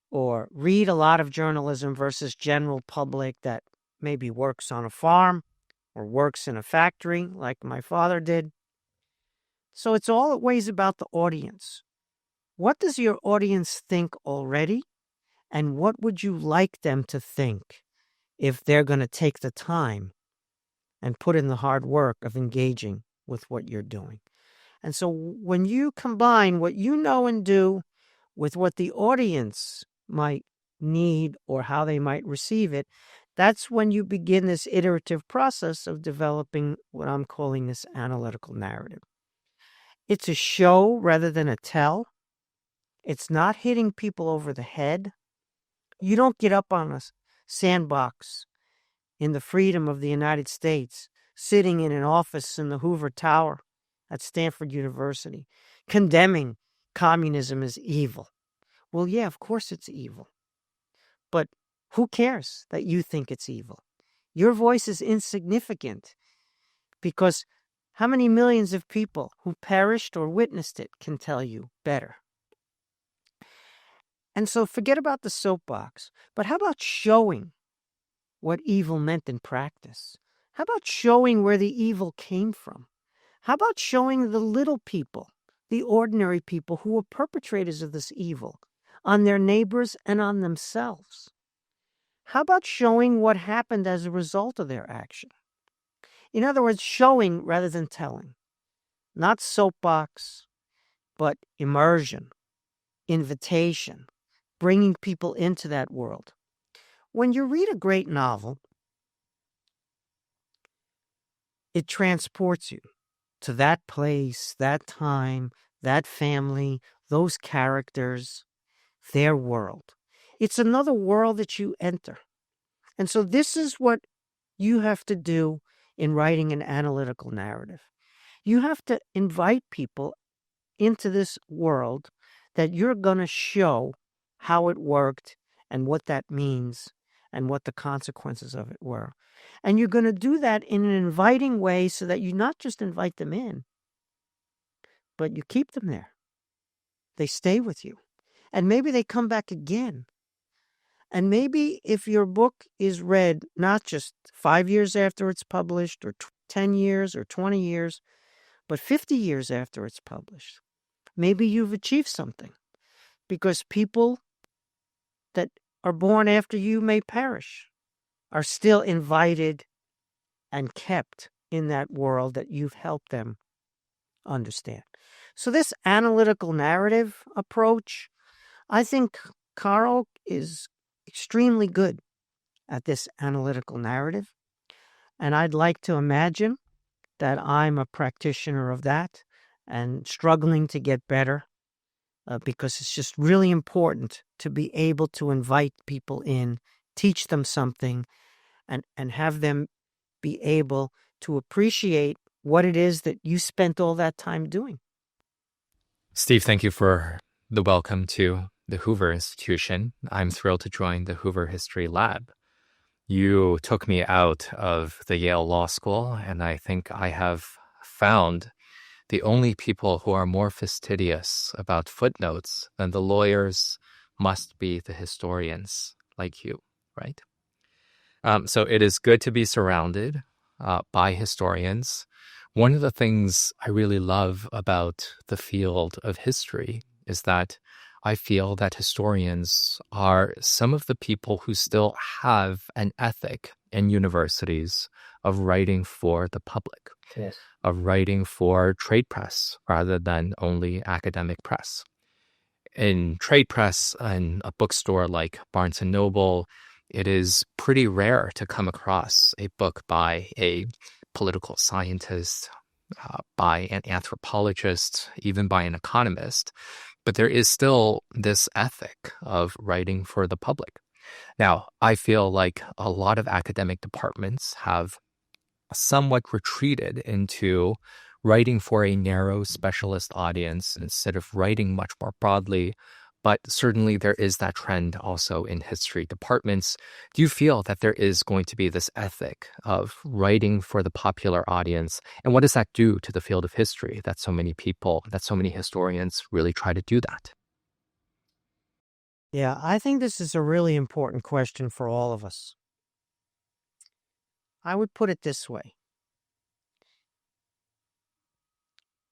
or read a lot of journalism versus general public that maybe works on a farm or works in a factory like my father did. So it's always about the audience. What does your audience think already? And what would you like them to think if they're going to take the time and put in the hard work of engaging with what you're doing? And so when you combine what you know and do with what the audience might need or how they might receive it, that's when you begin this iterative process of developing what I'm calling this analytical narrative. It's a show rather than a tell. It's not hitting people over the head. You don't get up on a sandbox in the freedom of the United States, sitting in an office in the Hoover Tower at Stanford University, condemning communism as evil. Well, yeah, of course it's evil. But who cares that you think it's evil? Your voice is insignificant because how many millions of people who perished or witnessed it can tell you better? And so forget about the soapbox, but how about showing what evil meant in practice? How about showing where the evil came from? How about showing the little people, the ordinary people who were perpetrators of this evil, on their neighbors and on themselves? How about showing what happened as a result of their action? In other words, showing rather than telling. Not soapbox, but immersion, invitation, bringing people into that world. When you read a great novel, it transports you to that place, that time, that family, those characters, their world. It's another world that you enter. And so this is what you have to do in writing an analytical narrative. You have to invite people into this world that you're going to show how it worked and what that means and what the consequences of it were. And you're going to do that in an inviting way so that you not just invite them in, but you keep them there. They stay with you. And maybe they come back again. And maybe if your book is read not just 5 years after it's published or 10 years or 20 years, but 50 years after it's published, maybe you've achieved something, because people that are born after you may perish are still invited and kept in that world that you've helped them understand. So this analytical narrative approach, I think Carl is extremely good at this analytical narrative. And I'd like to imagine that I'm a practitioner of that and struggling to get better, because it's just really important to be able to invite people in, teach them something, and have them be able to appreciate what it is that you spent all that time doing. Steve, thank you for the welcome to the Hoover Institution. I'm thrilled to join the Hoover History Lab. You took me out of the Yale Law School, and I think I have found the only people who are more fastidious about footnotes than the lawyers must be the historians like you, right? So it is good to be surrounded by historians. One of the things I really love about the field of history is that I feel that historians are some of the people who still have an ethic in universities of writing for the public, Yes. of writing for trade press rather than only academic press. In trade press and a bookstore like Barnes & Noble, it is pretty rare to come across a book by a political scientist, by an anthropologist, even by an economist. But there is still this ethic of writing for the public. Now, I feel like a lot of academic departments have somewhat retreated into writing for a narrow specialist audience instead of writing much more broadly. But certainly there is that trend also in history departments. Do you feel that there is going to be this ethic of writing for the popular audience? And what does that do to the field of history that so many people, that so many historians really try to do that? Yeah, I think this is a really important question for all of us. I would put it this way.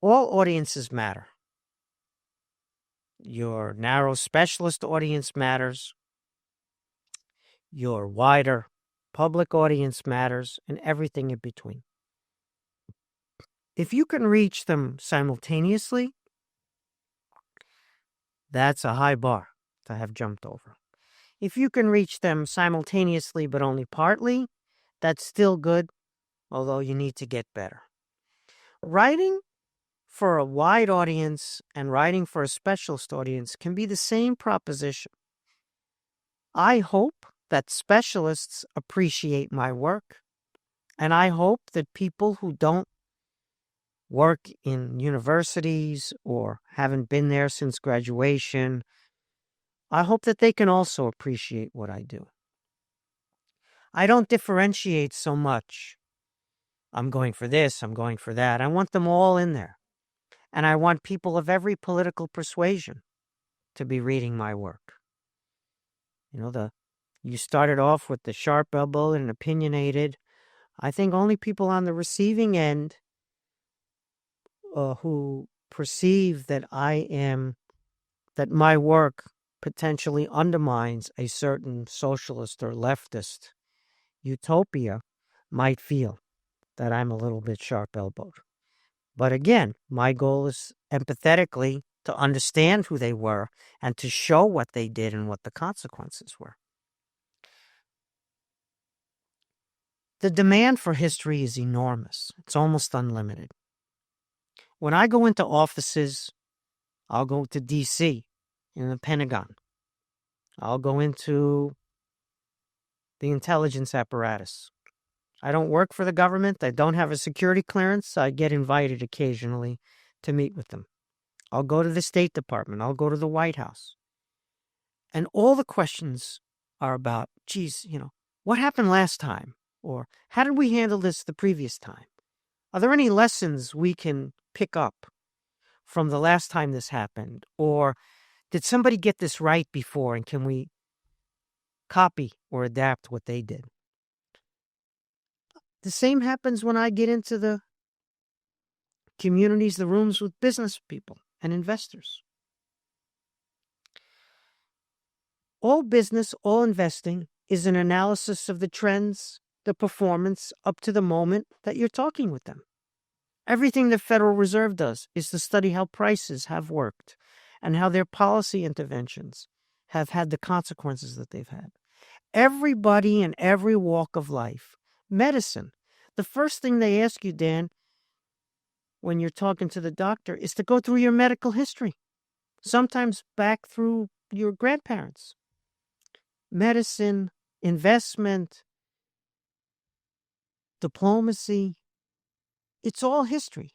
All audiences matter. Your narrow specialist audience matters. Your wider public audience matters, and everything in between. If you can reach them simultaneously, that's a high bar to have jumped over. If you can reach them simultaneously but only partly, that's still good, although you need to get better. Writing for a wide audience and writing for a specialist audience can be the same proposition. I hope that specialists appreciate my work, and I hope that people who don't work in universities or haven't been there since graduation, I hope that they can also appreciate what I do. I don't differentiate so much. I'm going for this, I'm going for that. I want them all in there. And I want people of every political persuasion to be reading my work. You started off with the sharp-elbowed and opinionated. I think only people on the receiving end who perceive that that my work potentially undermines a certain socialist or leftist utopia might feel that I'm a little bit sharp-elbowed. But again, my goal is empathetically to understand who they were and to show what they did and what the consequences were. The demand for history is enormous. It's almost unlimited. When I go into offices, I'll go to D.C. in the Pentagon. I'll go into the intelligence apparatus. I don't work for the government. I don't have a security clearance. I get invited occasionally to meet with them. I'll go to the State Department. I'll go to the White House. And all the questions are about, what happened last time? Or how did we handle this the previous time? Are there any lessons we can pick up from the last time this happened? Or did somebody get this right before, and can we copy or adapt what they did? The same happens when I get into the communities, the rooms with business people and investors. All business, all investing is an analysis of the trends, the performance up to the moment that you're talking with them. Everything the Federal Reserve does is to study how prices have worked and how their policy interventions have had the consequences that they've had. Everybody in every walk of life, medicine, the first thing they ask you, Dan, when you're talking to the doctor is to go through your medical history, sometimes back through your grandparents. Medicine, investment, diplomacy, it's all history.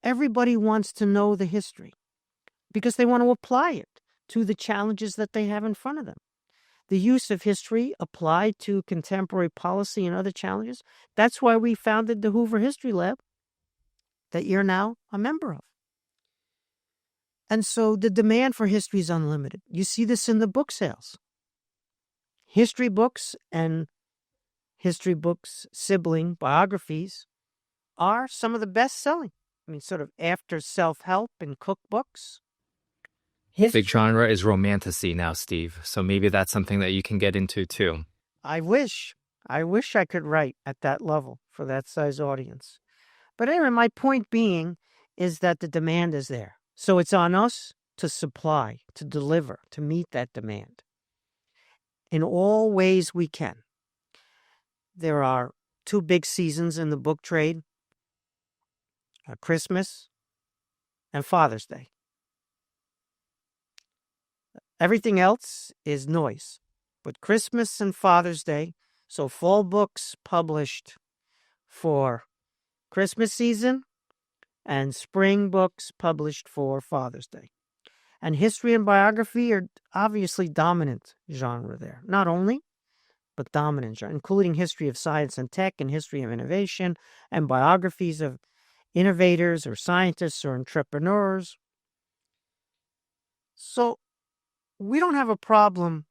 Everybody wants to know the history because they want to apply it to the challenges that they have in front of them. The use of history applied to contemporary policy and other challenges, that's why we founded the Hoover History Lab that you're now a member of. And so the demand for history is unlimited. You see this in the book sales. History books and history books, sibling biographies are some of the best selling. I mean, sort of after self-help and cookbooks. Big genre is romantasy now, Steve. So maybe that's something that you can get into too. I wish I could write at that level for that size audience. But anyway, my point being is that the demand is there. So it's on us to supply, to deliver, to meet that demand in all ways we can. There are two big seasons in the book trade, Christmas and Father's Day. Everything else is noise. But Christmas and Father's Day, so fall books published for Christmas season and spring books published for Father's Day. And history and biography are obviously dominant genre there. Not only, but dominant genre, including history of science and tech and history of innovation and biographies of innovators or scientists or entrepreneurs. So we don't have a problem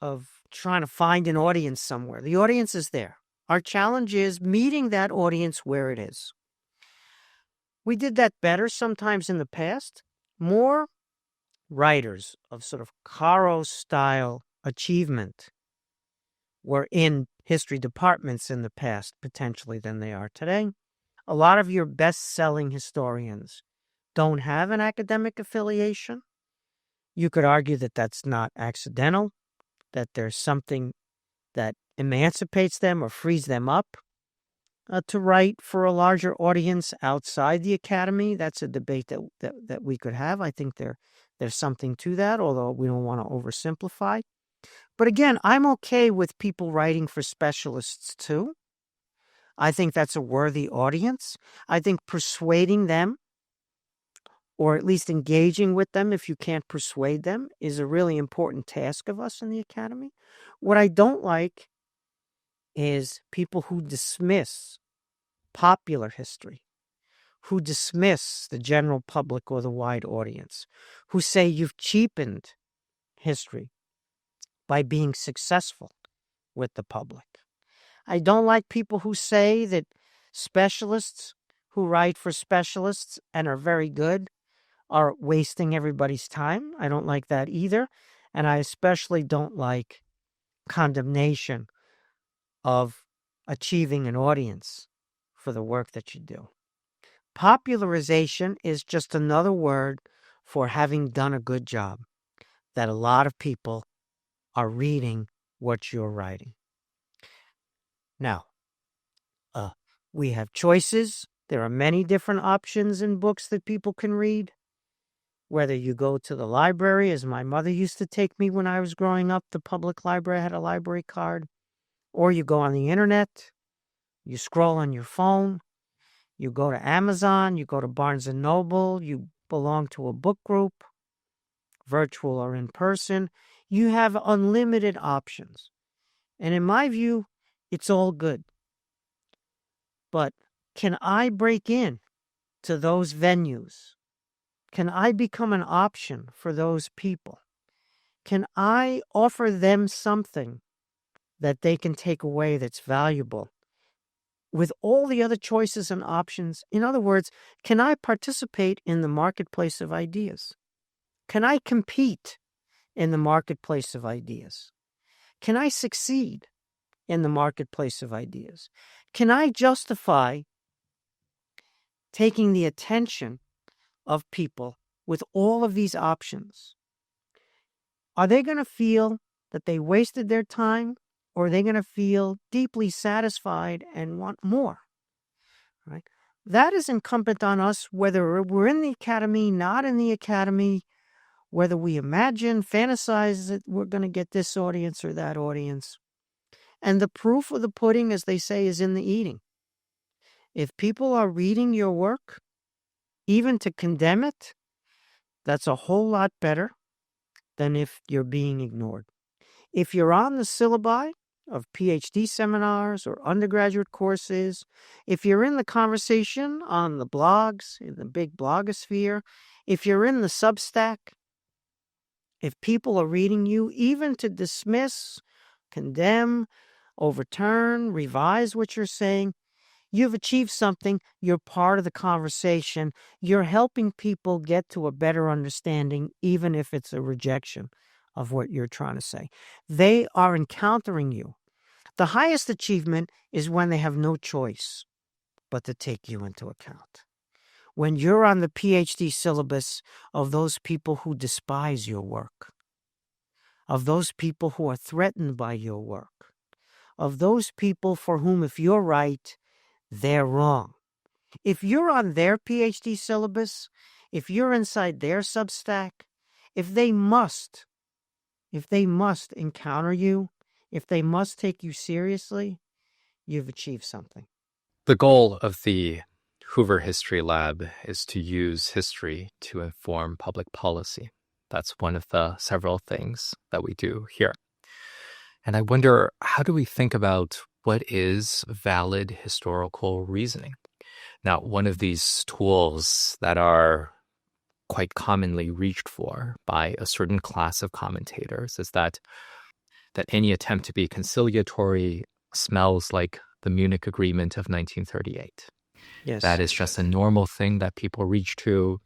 of trying to find an audience somewhere. The audience is there. Our challenge is meeting that audience where it is. We did that better sometimes in the past. More writers of sort of Caro-style achievement were in history departments in the past, potentially, than they are today. A lot of your best-selling historians don't have an academic affiliation. You could argue that that's not accidental, that there's something that emancipates them or frees them up to write for a larger audience outside the academy. That's a debate that we could have. I think there's something to that, although we don't want to oversimplify. But again, I'm okay with people writing for specialists too. I think that's a worthy audience. I think persuading them, or at least engaging with them if you can't persuade them, is a really important task of us in the academy. What I don't like is people who dismiss popular history, who dismiss the general public or the wide audience, who say you've cheapened history by being successful with the public. I don't like people who say that specialists who write for specialists and are very good are wasting everybody's time. I don't like that either. And I especially don't like condemnation of achieving an audience for the work that you do. Popularization is just another word for having done a good job, that a lot of people are reading what you're writing. Now, we have choices. There are many different options in books that people can read. Whether you go to the library, as my mother used to take me when I was growing up, the public library had a library card, or you go on the internet, you scroll on your phone, you go to Amazon, you go to Barnes & Noble, you belong to a book group, virtual or in person. You have unlimited options. And in my view, it's all good. But can I break in to those venues? Can I become an option for those people? Can I offer them something that they can take away that's valuable with all the other choices and options? In other words, can I participate in the marketplace of ideas? Can I compete in the marketplace of ideas? Can I succeed in the marketplace of ideas? Can I justify taking the attention of people with all of these options? Are they going to feel that they wasted their time, or are they going to feel deeply satisfied and want more? Right? That is incumbent on us, whether we're in the academy, not in the academy, whether we imagine, fantasize that we're going to get this audience or that audience. And the proof of the pudding, as they say, is in the eating. If people are reading your work, even to condemn it, that's a whole lot better than if you're being ignored. If you're on the syllabi of PhD seminars or undergraduate courses, if you're in the conversation on the blogs, in the big blogosphere, if you're in the Substack, if people are reading you, even to dismiss, condemn, overturn, revise what you're saying, you've achieved something. You're part of the conversation. You're helping people get to a better understanding, even if it's a rejection of what you're trying to say. They are encountering you. The highest achievement is when they have no choice but to take you into account. When you're on the PhD syllabus of those people who despise your work, of those people who are threatened by your work, of those people for whom, if you're right, they're wrong. If you're on their PhD syllabus, if you're inside their Substack, if they must encounter you, if they must take you seriously, you've achieved something. The goal of the Hoover History Lab is to use history to inform public policy. That's one of the several things that we do here. And I wonder, how do we think about what is valid historical reasoning? Now, one of these tools that are quite commonly reached for by a certain class of commentators is that any attempt to be conciliatory smells like the Munich Agreement of 1938. Yes. That is just a normal thing that people reach to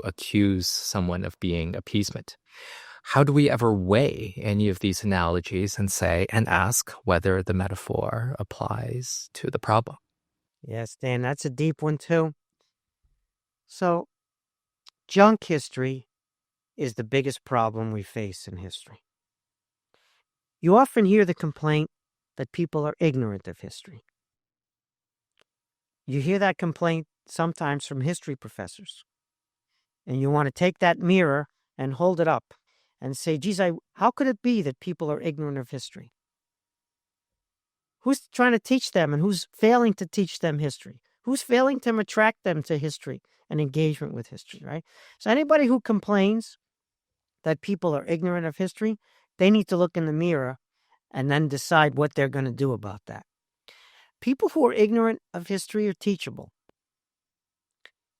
accuse someone of being appeasement. How do we ever weigh any of these analogies and ask whether the metaphor applies to the problem? Yes, Dan, that's a deep one too. So, junk history is the biggest problem we face in history. You often hear the complaint that people are ignorant of history. You hear that complaint sometimes from history professors. And you want to take that mirror and hold it up and say, geez, how could it be that people are ignorant of history? Who's trying to teach them and who's failing to teach them history? Who's failing to attract them to history and engagement with history, right? So anybody who complains that people are ignorant of history, they need to look in the mirror and then decide what they're going to do about that. People who are ignorant of history are teachable.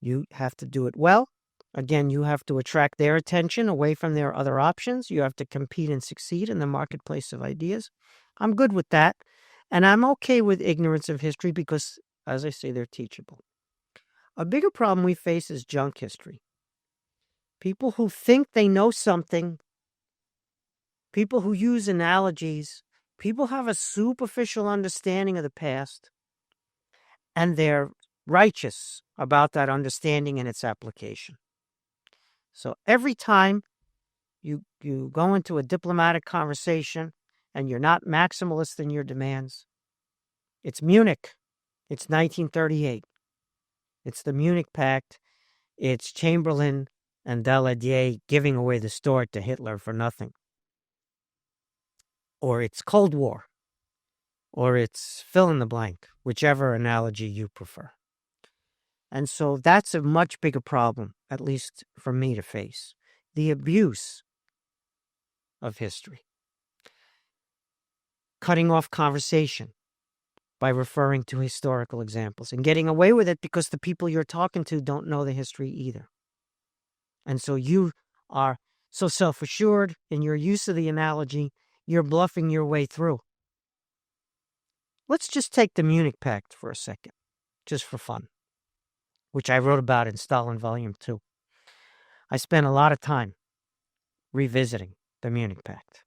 You have to do it well. Again, you have to attract their attention away from their other options. You have to compete and succeed in the marketplace of ideas. I'm good with that. And I'm okay with ignorance of history because, as I say, they're teachable. A bigger problem we face is junk history. People who think they know something, people who use analogies, people have a superficial understanding of the past, and they're righteous about that understanding and its application. So every time you go into a diplomatic conversation and you're not maximalist in your demands, it's Munich. It's 1938. It's the Munich Pact. It's Chamberlain and Daladier giving away the store to Hitler for nothing. Or it's Cold War. Or it's fill in the blank, whichever analogy you prefer. And so that's a much bigger problem, at least for me to face. The abuse of history. Cutting off conversation by referring to historical examples and getting away with it because the people you're talking to don't know the history either. And so you are so self-assured in your use of the analogy, you're bluffing your way through. let's just take the Munich Pact for a second, just for fun, which I wrote about in Stalin Volume 2. I spent a lot of time revisiting the Munich Pact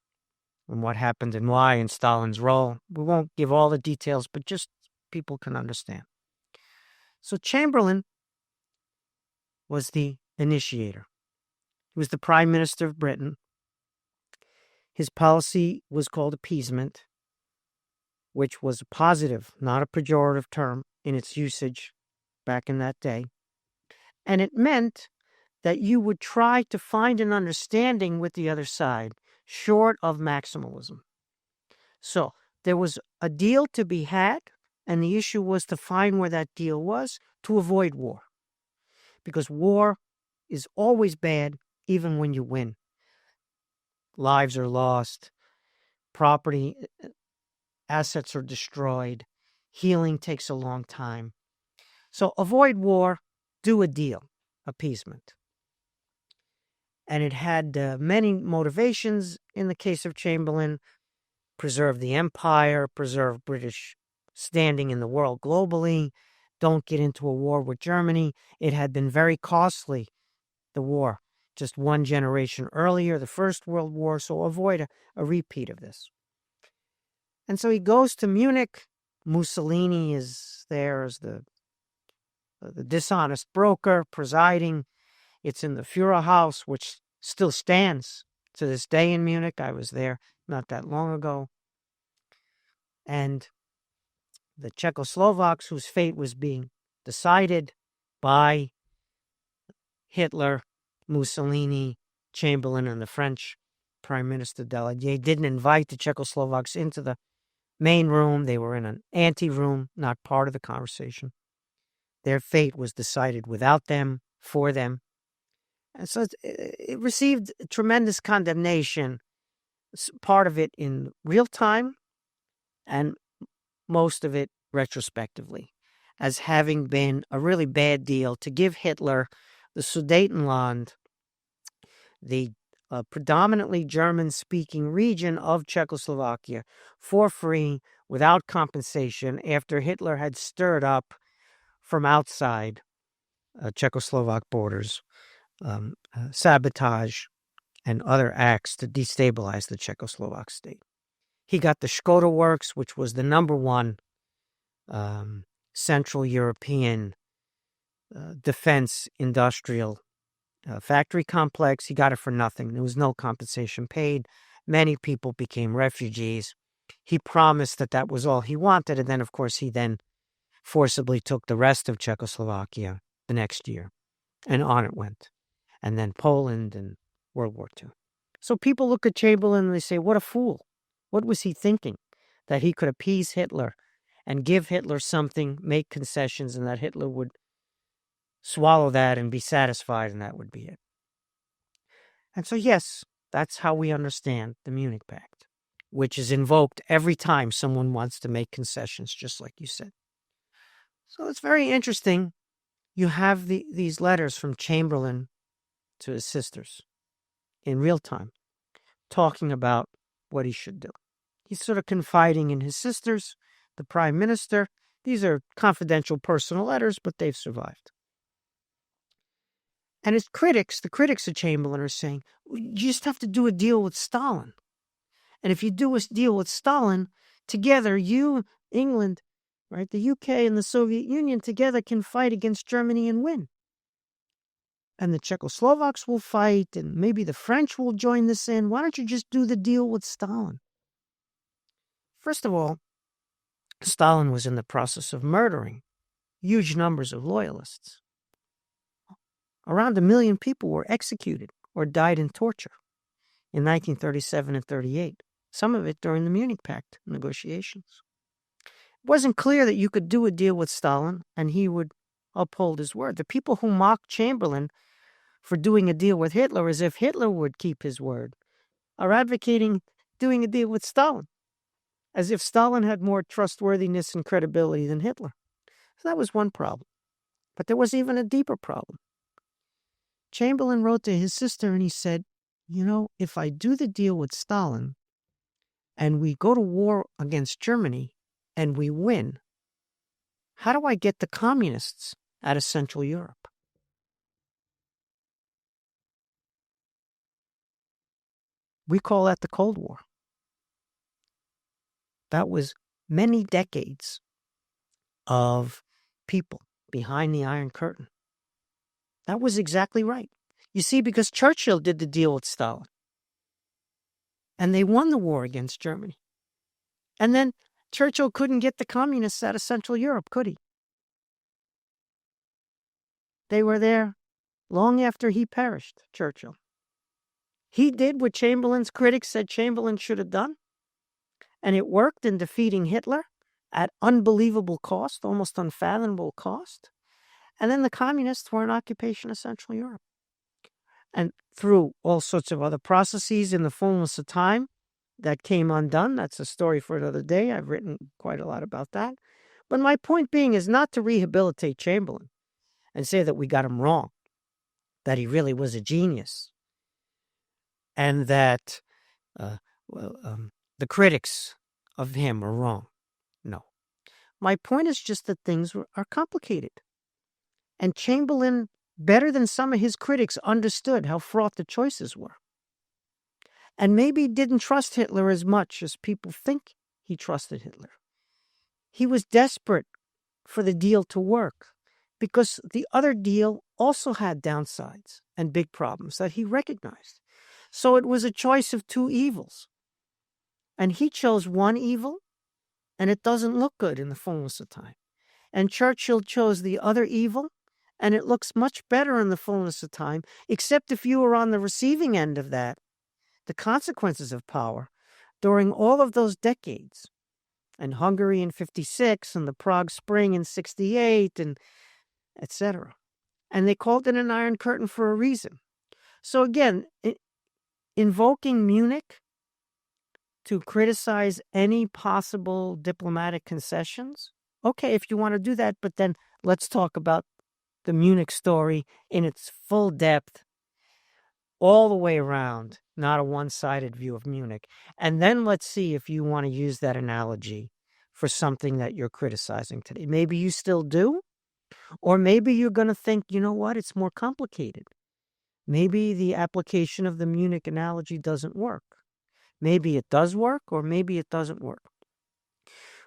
and what happened and why and Stalin's role. We won't give all the details, but just people can understand. So Chamberlain was the initiator. He was the Prime Minister of Britain. His policy was called appeasement, which was a positive, not a pejorative term in its usage back in that day. And it meant that you would try to find an understanding with the other side, short of maximalism. So there was a deal to be had, and the issue was to find where that deal was to avoid war. Because war is always bad, even when you win. Lives are lost, property, assets are destroyed, healing takes a long time. So avoid war, do a deal, appeasement. And it had many motivations in the case of Chamberlain: preserve the empire, preserve British standing in the world globally, don't get into a war with Germany. It had been very costly, the war, just one generation earlier, the First World War, so avoid a repeat of this. And so he goes to Munich. Mussolini is there as the dishonest broker presiding. It's in the Führerhaus, which still stands to this day in Munich. I was there not that long ago. And the Czechoslovaks, whose fate was being decided by Hitler, Mussolini, Chamberlain, and the French Prime Minister Daladier, didn't invite the Czechoslovaks into the main room. They were in an ante-room, not part of the conversation. Their fate was decided without them, for them. And so it received tremendous condemnation, part of it in real time and most of it retrospectively, as having been a really bad deal to give Hitler the Sudetenland, the predominantly German-speaking region of Czechoslovakia, for free, without compensation, after Hitler had stirred up from outside Czechoslovak borders sabotage and other acts to destabilize the Czechoslovak state. He got the Škoda Works, which was the number one Central European defense industrial factory complex. He got it for nothing. There was no compensation paid. Many people became refugees. He promised that that was all he wanted, and then, of course, he then forcibly took the rest of Czechoslovakia the next year, and on it went. And then Poland and World War II. So people look at Chamberlain and they say, what a fool. What was he thinking? That he could appease Hitler and give Hitler something, make concessions, and that Hitler would swallow that and be satisfied, and that would be it. And so, yes, that's how we understand the Munich Pact, which is invoked every time someone wants to make concessions, just like you said. So it's very interesting. You have these letters from Chamberlain to his sisters in real time, talking about what he should do. He's sort of confiding in his sisters, the prime minister. These are confidential personal letters, but they've survived. And his critics, the critics of Chamberlain, are saying, you just have to do a deal with Stalin. And if you do a deal with Stalin, together, you, England, right, the UK and the Soviet Union together can fight against Germany and win. And the Czechoslovaks will fight, and maybe the French will join this in. Why don't you just do the deal with Stalin? First of all, Stalin was in the process of murdering huge numbers of loyalists. Around 1 million people were executed or died in torture in 1937 and 38, some of it during the Munich Pact negotiations. It wasn't clear that you could do a deal with Stalin and he would uphold his word. The people who mocked Chamberlain for doing a deal with Hitler as if Hitler would keep his word are advocating doing a deal with Stalin, as if Stalin had more trustworthiness and credibility than Hitler. So that was one problem. But there was even a deeper problem. Chamberlain wrote to his sister and he said, if I do the deal with Stalin and we go to war against Germany and we win, how do I get the communists out of Central Europe? We call that the Cold War. That was many decades of people behind the Iron Curtain. That was exactly right. You see, because Churchill did the deal with Stalin, and they won the war against Germany. And then Churchill couldn't get the communists out of Central Europe, could he? They were there long after he perished, Churchill. He did what Chamberlain's critics said Chamberlain should have done, and it worked in defeating Hitler at unbelievable cost, almost unfathomable cost. And then the communists were in occupation of Central Europe. And through all sorts of other processes in the fullness of time, that came undone. That's a story for another day. I've written quite a lot about that. But my point being is not to rehabilitate Chamberlain and say that we got him wrong, that he really was a genius, and that the critics of him are wrong. No. My point is just that things are complicated. And Chamberlain, better than some of his critics, understood how fraught the choices were. And maybe didn't trust Hitler as much as people think he trusted Hitler. He was desperate for the deal to work because the other deal also had downsides and big problems that he recognized. So it was a choice of two evils. And he chose one evil, and it doesn't look good in the fullness of time. And Churchill chose the other evil, and it looks much better in the fullness of time, except if you were on the receiving end of that, the consequences of power during all of those decades, and Hungary in 56, and the Prague Spring in 68, and etc. And they called it an Iron Curtain for a reason. So again, invoking Munich to criticize any possible diplomatic concessions, okay, if you want to do that, but then let's talk about the Munich story in its full depth, all the way around, not a one-sided view of Munich. And then let's see if you want to use that analogy for something that you're criticizing today. Maybe you still do, or maybe you're going to think, you know what, it's more complicated. Maybe the application of the Munich analogy doesn't work. Maybe it does work, or maybe it doesn't work.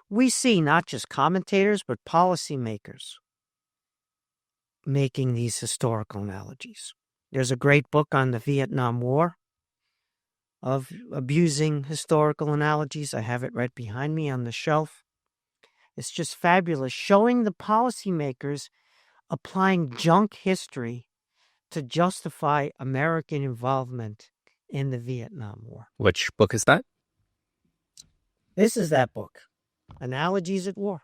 We see not just commentators, but policymakers making these historical analogies. There's a great book on the Vietnam War of abusing historical analogies. I have it right behind me on the shelf. It's just fabulous, showing the policymakers applying junk history to justify American involvement in the Vietnam War. Which book is that? This is that book, Analogies at War.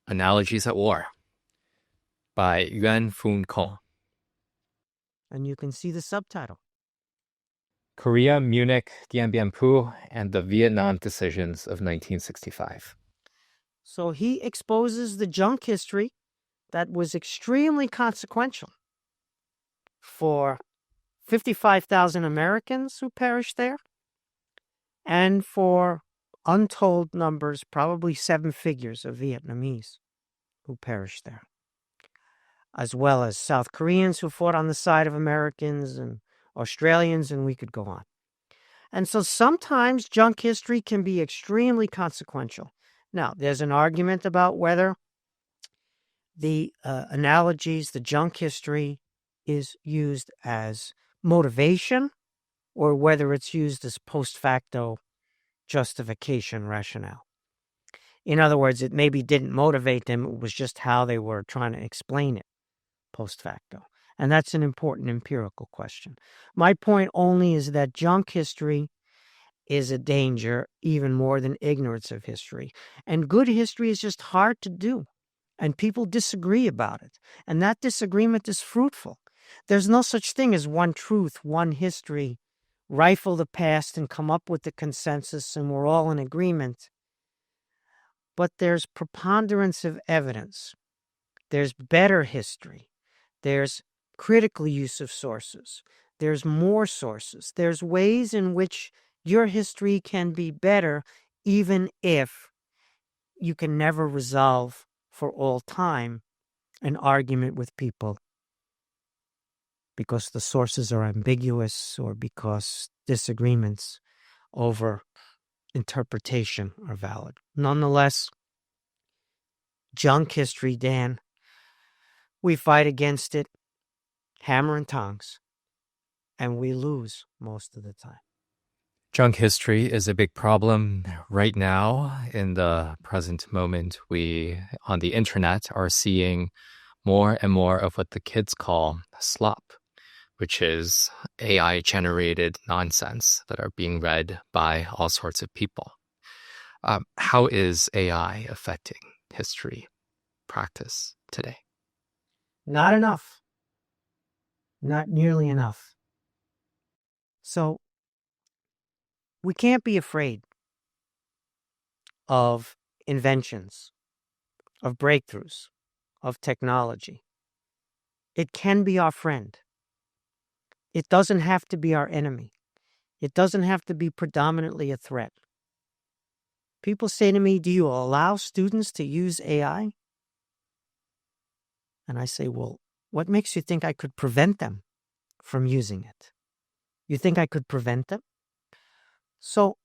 Analogies at War by Yuan Fun Kong. And you can see the subtitle. Korea, Munich, Dien Bien Phu, and the Vietnam Decisions of 1965. So he exposes the junk history that was extremely consequential for 55,000 Americans who perished there, and for untold numbers, probably 7 figures of Vietnamese who perished there, as well as South Koreans who fought on the side of Americans, and Australians, and we could go on. And so sometimes junk history can be extremely consequential. Now, there's an argument about whether the analogies, the junk history, is used as motivation or whether it's used as post facto justification rationale. In other words, it maybe didn't motivate them, it was just how they were trying to explain it post facto. And that's an important empirical question. My point only is that junk history is a danger even more than ignorance of history. And good history is just hard to do. And people disagree about it. And that disagreement is fruitful. There's no such thing as one truth, one history. Rifle the past and come up with the consensus and we're all in agreement. But there's preponderance of evidence. There's better history. There's critical use of sources. There's more sources. There's ways in which your history can be better even if you can never resolve for all time an argument with people because the sources are ambiguous or because disagreements over interpretation are valid. Nonetheless, junk history, Dan, we fight against it hammer and tongs, and we lose most of the time. Junk history is a big problem right now. In the present moment, we on the internet are seeing more and more of what the kids call slop, which is AI generated nonsense that are being read by all sorts of people. How is AI affecting history practice today? Not enough. Not nearly enough. So we can't be afraid of inventions, of breakthroughs, of technology. It can be our friend. It doesn't have to be our enemy. It doesn't have to be predominantly a threat. People say to me, do you allow students to use AI? And I say, well, what makes you think I could prevent them from using it? You think I could prevent them? So,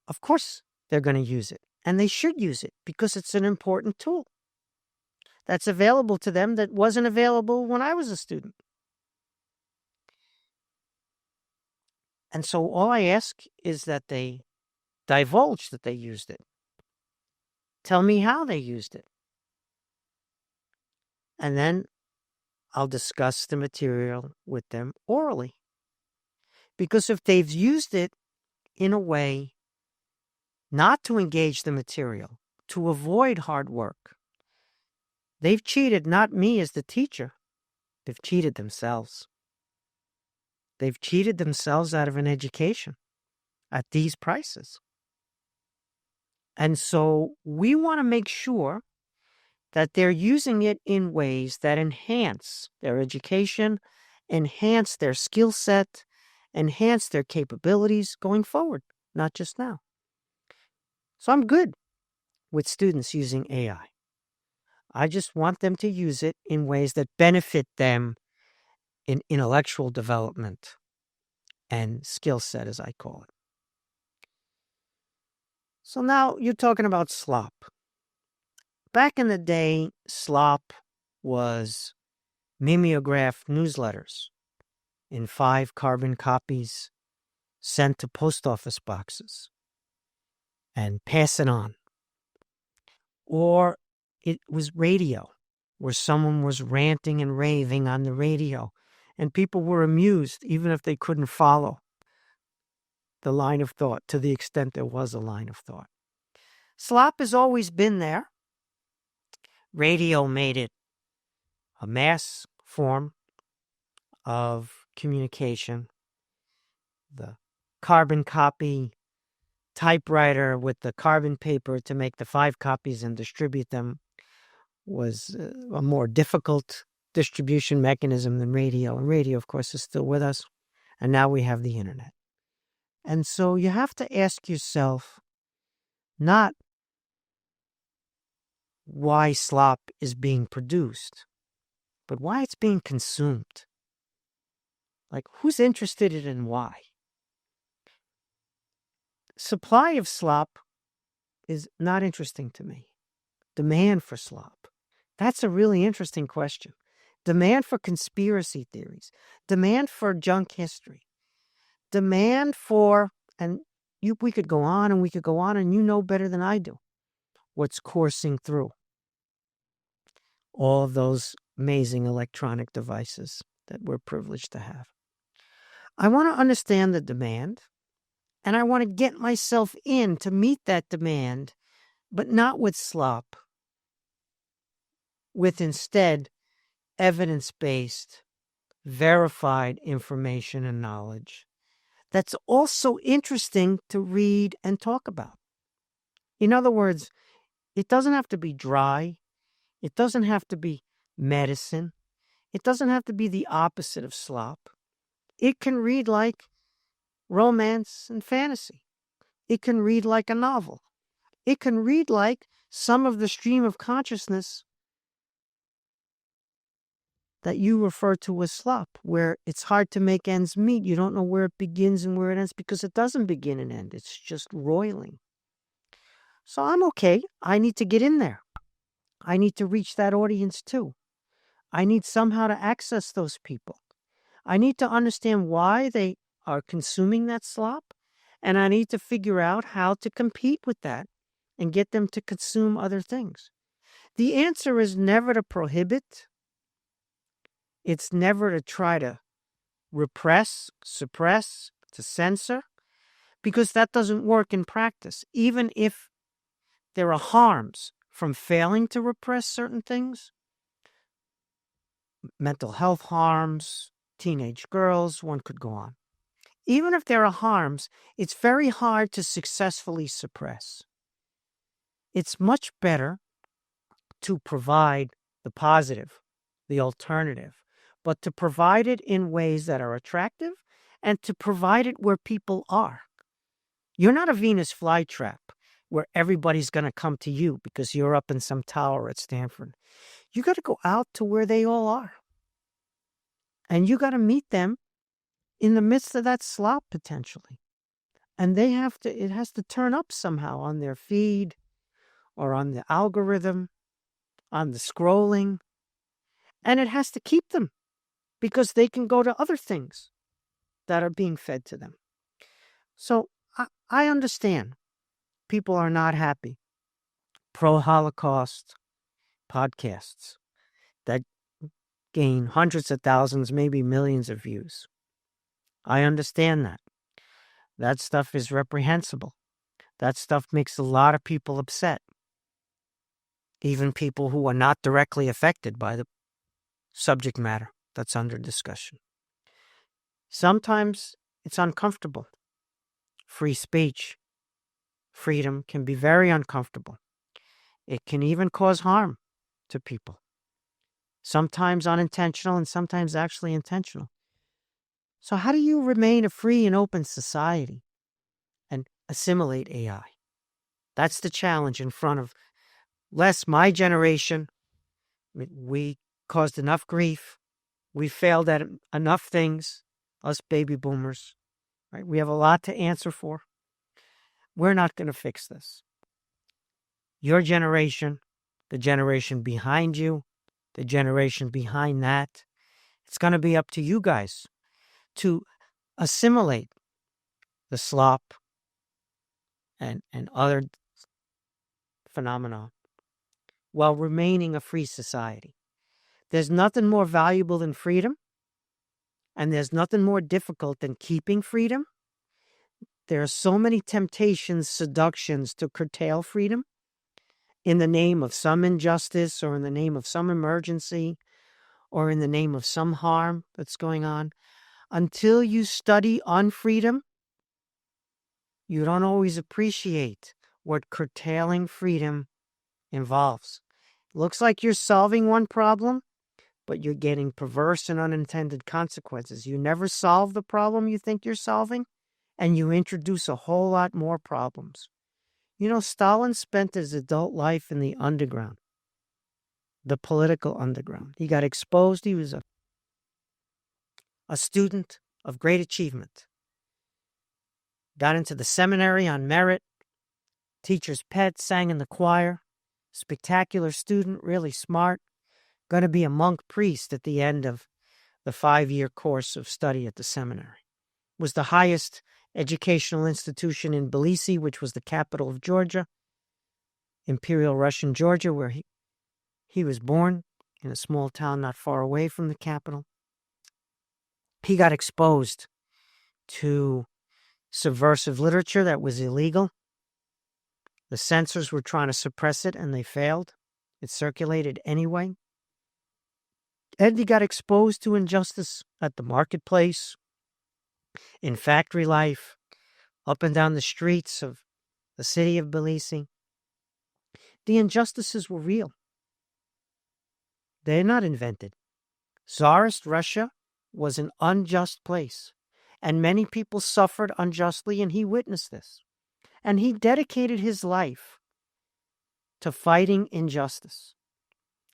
of course, they're going to use it. And they should use it because it's an important tool that's available to them that wasn't available when I was a student. And so all I ask is that they divulge that they used it. Tell me how they used it. And then I'll discuss the material with them orally. Because if they've used it in a way not to engage the material, to avoid hard work, they've cheated not me as the teacher. They've cheated themselves. They've cheated themselves out of an education at these prices. And so we want to make sure that they're using it in ways that enhance their education, enhance their skill set, enhance their capabilities going forward, not just now. So I'm good with students using AI. I just want them to use it in ways that benefit them in intellectual development and skill set, as I call it. So now you're talking about slop. Back in the day, slop was mimeographed newsletters in 5 carbon copies sent to post office boxes and pass it on. Or it was radio, where someone was ranting and raving on the radio, and people were amused even if they couldn't follow the line of thought to the extent there was a line of thought. Slop has always been there. Radio made it a mass form of communication. The carbon copy typewriter with the carbon paper to make the 5 copies and distribute them was a more difficult distribution mechanism than radio. And radio, of course, is still with us. And now we have the internet. And so you have to ask yourself not why slop is being produced, but why it's being consumed. Like, who's interested in it and why? Supply of slop is not interesting to me. Demand for slop. That's a really interesting question. Demand for conspiracy theories. Demand for junk history. Demand for, and we could go on and we could go on, and you know better than I do what's coursing through all of those amazing electronic devices that we're privileged to have. I want to understand the demand, and I want to get myself in to meet that demand, but not with slop, with instead evidence-based, verified information and knowledge that's also interesting to read and talk about. In other words, it doesn't have to be dry. It doesn't have to be medicine. It doesn't have to be the opposite of slop. It can read like romance and fantasy. It can read like a novel. it can read like some of the stream of consciousness that you refer to as slop, where it's hard to make ends meet. You don't know where it begins and where it ends because it doesn't begin and end. It's just roiling. So I'm okay. I need to get in there. I need to reach that audience too. I need somehow to access those people. I need to understand why they are consuming that slop, and I need to figure out how to compete with that and get them to consume other things. The answer is never to prohibit. It's never to try to repress, suppress, to censor, because that doesn't work in practice. Even if there are harms from failing to repress certain things, mental health harms, teenage girls, one could go on. Even if there are harms, it's very hard to successfully suppress. It's much better to provide the positive, the alternative, but to provide it in ways that are attractive and to provide it where people are. You're not a Venus flytrap where everybody's going to come to you because you're up in some tower at Stanford. You got to go out to where they all are. And you got to meet them in the midst of that slop potentially. And it has to turn up somehow on their feed or on the algorithm, on the scrolling. And it has to keep them because they can go to other things that are being fed to them. So I understand people are not happy. Pro-Holocaust podcasts that gain hundreds of thousands, maybe millions of views. I understand that. That stuff is reprehensible. That stuff makes a lot of people upset. Even people who are not directly affected by the subject matter that's under discussion. Sometimes it's uncomfortable. Free speech, freedom can be very uncomfortable. It can even cause harm to people. Sometimes unintentional and sometimes actually intentional. So how do you remain a free and open society and assimilate AI? That's the challenge in front of my generation. We caused enough grief. We failed at enough things, us baby boomers. Right? We have a lot to answer for. We're not going to fix this. Your generation, the generation behind you, the generation behind that, it's going to be up to you guys to assimilate the slop and other phenomena while remaining a free society. There's nothing more valuable than freedom, and there's nothing more difficult than keeping freedom. There are so many temptations, seductions to curtail freedom in the name of some injustice or in the name of some emergency or in the name of some harm that's going on. Until you study on freedom, you don't always appreciate what curtailing freedom involves. It looks like you're solving one problem, but you're getting perverse and unintended consequences. You never solve the problem you think you're solving, and you introduce a whole lot more problems. You know, Stalin spent his adult life in the underground, the political underground. He got exposed. He was a student of great achievement. Got into the seminary on merit, teacher's pet, sang in the choir, spectacular student, really smart, going to be a monk priest at the end of the 5-year course of study at the seminary. Was the highest educational institution in Tbilisi, which was the capital of Georgia, Imperial Russian Georgia, where he was born in a small town not far away from the capital. He got exposed to subversive literature that was illegal. The censors were trying to suppress it, and they failed. It circulated anyway. And he got exposed to injustice at the marketplace, in factory life, up and down the streets of the city of Tbilisi. The injustices were real. They're not invented. Tsarist Russia was an unjust place, and many people suffered unjustly, and he witnessed this. And he dedicated his life to fighting injustice.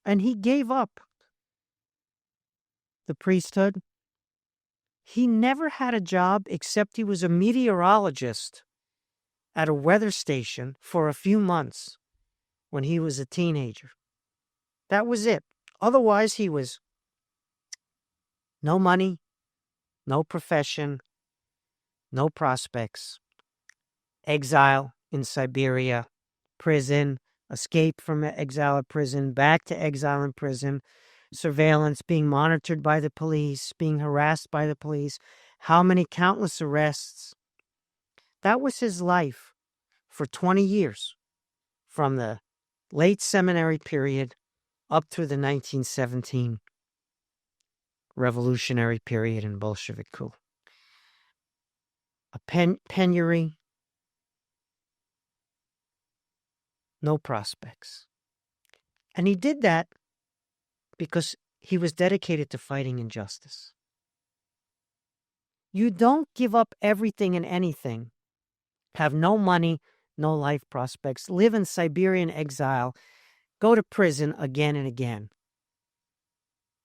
And he gave up the priesthood. He never had a job except he was a meteorologist at a weather station for a few months when he was a teenager. That was it. Otherwise, he was no money, no profession, no prospects, exile in Siberia, prison, escape from exile at prison, back to exile in prison, surveillance, being monitored by the police, being harassed by the police, how many countless arrests. That was his life for 20 years, from the late seminary period up through the 1917 revolutionary period and Bolshevik coup. A penury, no prospects. And he did that because he was dedicated to fighting injustice. You don't give up everything and anything, have no money, no life prospects, live in Siberian exile, go to prison again and again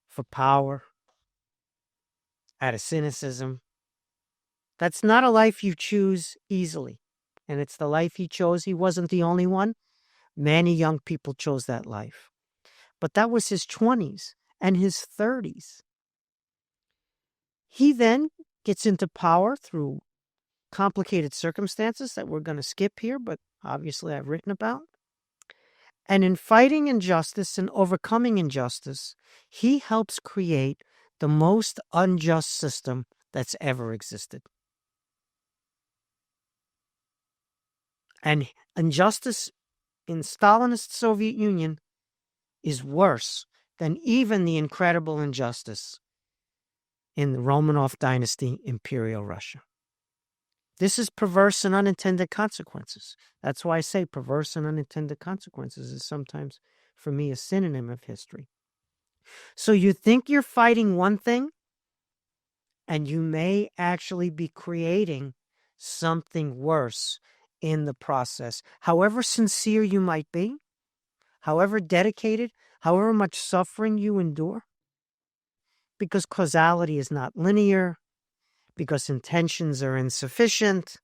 for power, out of cynicism. That's not a life you choose easily. And it's the life he chose. He wasn't the only one. Many young people chose that life. But that was his 20s and his 30s. He then gets into power through complicated circumstances that we're going to skip here, but obviously I've written about. And in fighting injustice and overcoming injustice, he helps create the most unjust system that's ever existed. And injustice in Stalinist Soviet Union is worse than even the incredible injustice in the Romanov dynasty, Imperial Russia. This is perverse and unintended consequences. That's why I say perverse and unintended consequences is sometimes, for me, a synonym of history. So you think you're fighting one thing, and you may actually be creating something worse in the process. However sincere you might be, however dedicated, however much suffering you endure, because causality is not linear, because intentions are insufficient,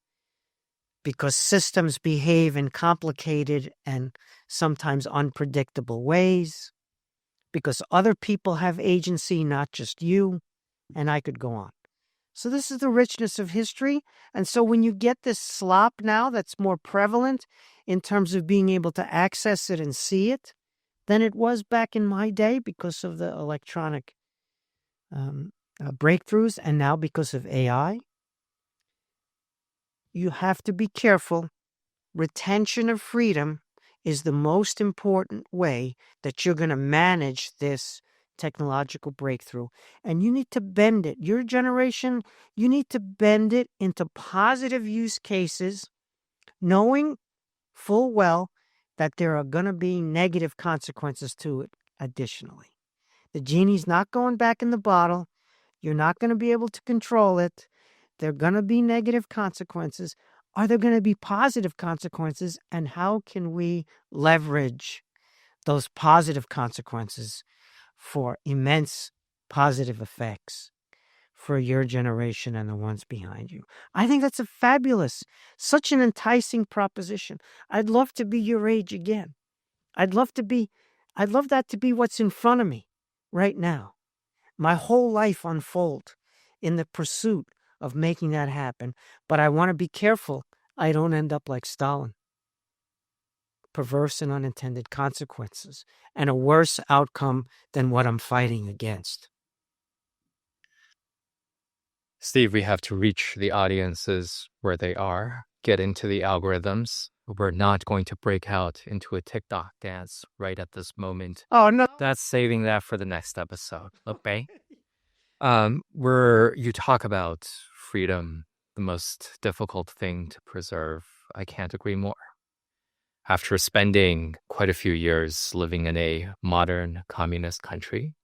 because systems behave in complicated and sometimes unpredictable ways, because other people have agency, not just you, and I could go on. So this is the richness of history. And so when you get this slop now that's more prevalent in terms of being able to access it and see it than it was back in my day because of the electronic breakthroughs, and now because of AI, you have to be careful. Retention of freedom is the most important way that you're going to manage this technological breakthrough. And you need to bend it. Your generation, you need to bend it into positive use cases, knowing full well that there are going to be negative consequences to it additionally. The genie's not going back in the bottle. You're not going to be able to control it. There are going to be negative consequences. Are there going to be positive consequences? And how can we leverage those positive consequences for immense positive effects for your generation and the ones behind you? I think that's a fabulous, such an enticing proposition. I'd love to be your age again. I'd love that to be what's in front of me right now. My whole life unfold in the pursuit of making that happen. But I want to be careful I don't end up like Stalin. Perverse and unintended consequences, and a worse outcome than what I'm fighting against. Steve, we have to reach the audiences where they are, get into the algorithms. We're not going to break out into a TikTok dance right at this moment. Oh, no. That's saving that for the next episode. Okay. Where you talk about freedom, the most difficult thing to preserve. I can't agree more. After spending quite a few years living in a modern communist country,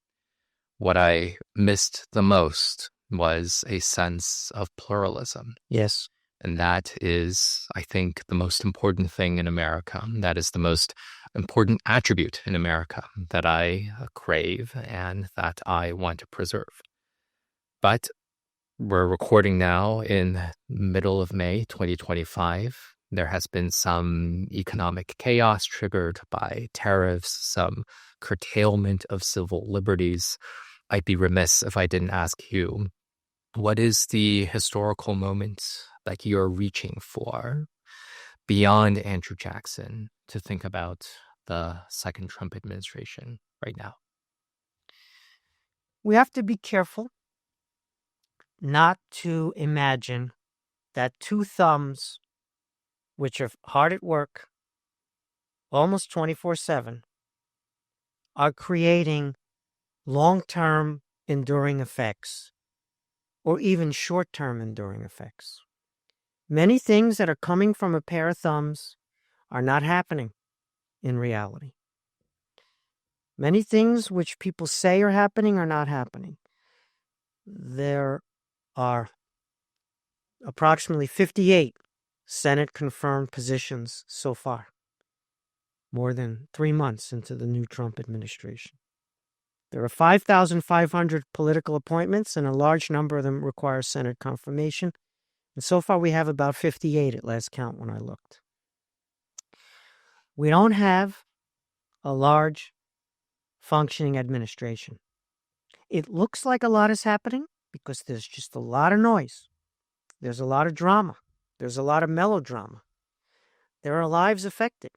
what I missed the most was a sense of pluralism. Yes. And that is, I think, the most important thing in America. That is the most important attribute in America that I crave and that I want to preserve. But we're recording now in middle of May 2025. There has been some economic chaos triggered by tariffs, some curtailment of civil liberties. I'd be remiss if I didn't ask you, what is the historical moment that you're reaching for beyond Andrew Jackson to think about the second Trump administration right now? We have to be careful not to imagine that two thumbs, which are hard at work almost 24/7, are creating long-term enduring effects or even short-term enduring effects. Many things that are coming from a pair of thumbs are not happening in reality. Many things which people say are happening are not happening. There are approximately 58 Senate-confirmed positions so far, more than 3 months into the new Trump administration. There are 5,500 political appointments, and a large number of them require Senate confirmation. And so far, we have about 58 at last count when I looked. We don't have a large functioning administration. It looks like a lot is happening because there's just a lot of noise. There's a lot of drama. There's a lot of melodrama. There are lives affected.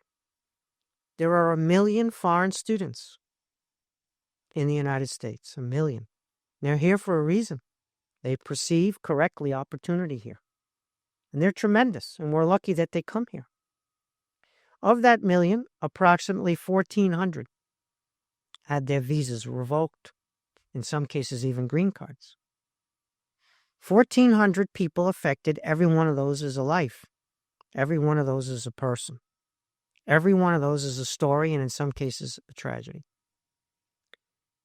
There are 1 million foreign students in the United States, 1 million. They're here for a reason. They perceive correctly opportunity here. And they're tremendous, and we're lucky that they come here. Of that 1 million, approximately 1,400 had their visas revoked, in some cases even green cards. 1,400 people affected. Every one of those is a life. Every one of those is a person. Every one of those is a story, and in some cases, a tragedy.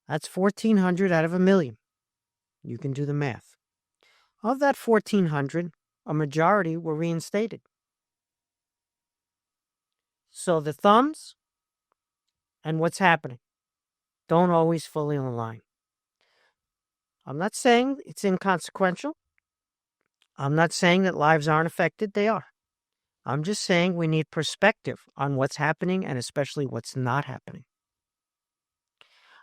That's 1,400 out of 1 million. You can do the math. Of that 1,400, a majority were reinstated. So the thumbs and what's happening don't always fully align. I'm not saying it's inconsequential. I'm not saying that lives aren't affected. They are. I'm just saying we need perspective on what's happening and especially what's not happening.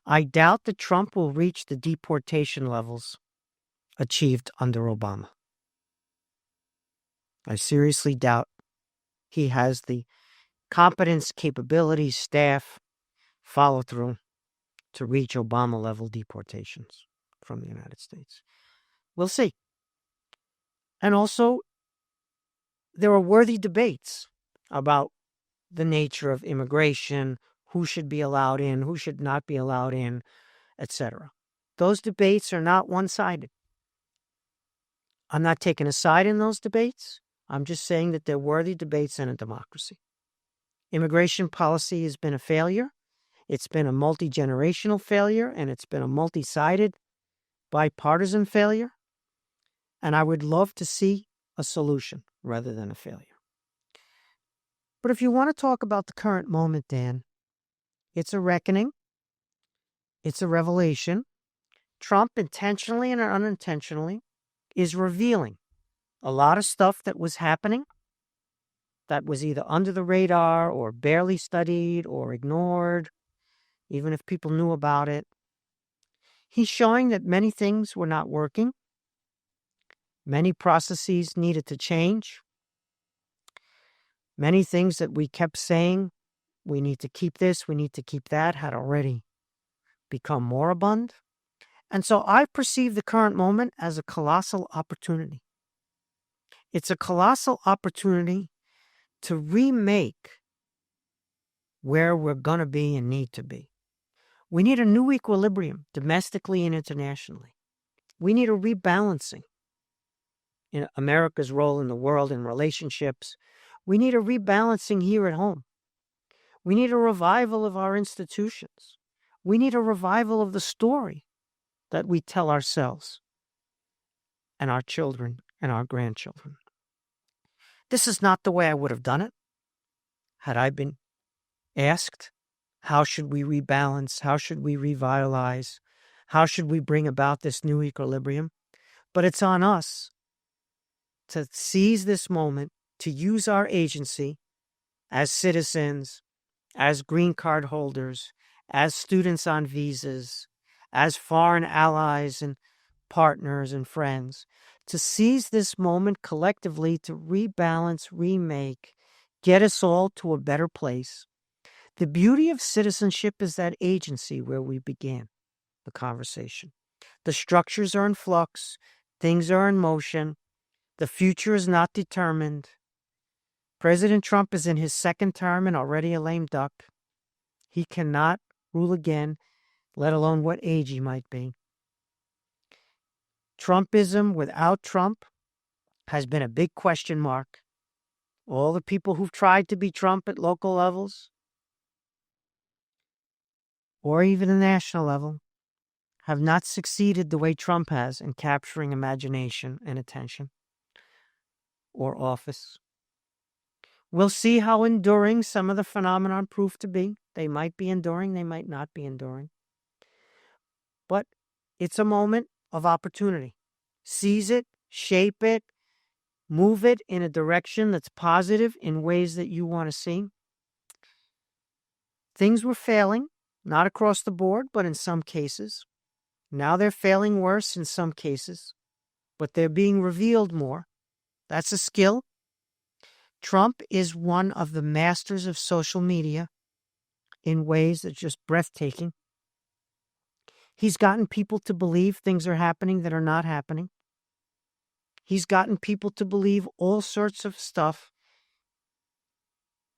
I doubt that Trump will reach the deportation levels achieved under Obama. I seriously doubt he has the competence, capabilities, staff, follow through to reach Obama-level deportations from the United States. We'll see. And also, there are worthy debates about the nature of immigration, who should be allowed in, who should not be allowed in, etc. Those debates are not one-sided. I'm not taking a side in those debates. I'm just saying that they're worthy debates in a democracy. Immigration policy has been a failure. It's been a multi-generational failure, and it's been a multi-sided, bipartisan failure. And I would love to see a solution rather than a failure. But if you want to talk about the current moment, Dan, it's a reckoning. It's a revelation. Trump, intentionally and unintentionally, is revealing a lot of stuff that was happening that was either under the radar or barely studied or ignored, even if people knew about it. He's showing that many things were not working. Many processes needed to change. Many things that we kept saying, we need to keep this, we need to keep that, had already become moribund. And so I perceive the current moment as a colossal opportunity. It's a colossal opportunity to remake where we're going to be and need to be. We need a new equilibrium domestically and internationally. We need a rebalancing in America's role in the world and relationships. We need a rebalancing here at home. We need a revival of our institutions. We need a revival of the story that we tell ourselves and our children and our grandchildren. This is not the way I would have done it had I been asked, how should we rebalance? How should we revitalize? How should we bring about this new equilibrium? But it's on us to seize this moment, to use our agency as citizens, as green card holders, as students on visas, as foreign allies and partners and friends, to seize this moment collectively to rebalance, remake, get us all to a better place. The beauty of citizenship is that agency where we began the conversation. The structures are in flux, things are in motion, the future is not determined. President Trump is in his second term and already a lame duck. He cannot rule again, let alone what age he might be. Trumpism without Trump has been a big question mark. All the people who've tried to be Trump at local levels, or even the national level, have not succeeded the way Trump has in capturing imagination and attention or office. We'll see how enduring some of the phenomenon prove to be. They might be enduring, they might not be enduring. But it's a moment of opportunity. Seize it, shape it, move it in a direction that's positive in ways that you want to see. Things were failing, not across the board, but in some cases. Now they're failing worse in some cases, but they're being revealed more. That's a skill. Trump is one of the masters of social media in ways that's just breathtaking. He's gotten people to believe things are happening that are not happening. He's gotten people to believe all sorts of stuff.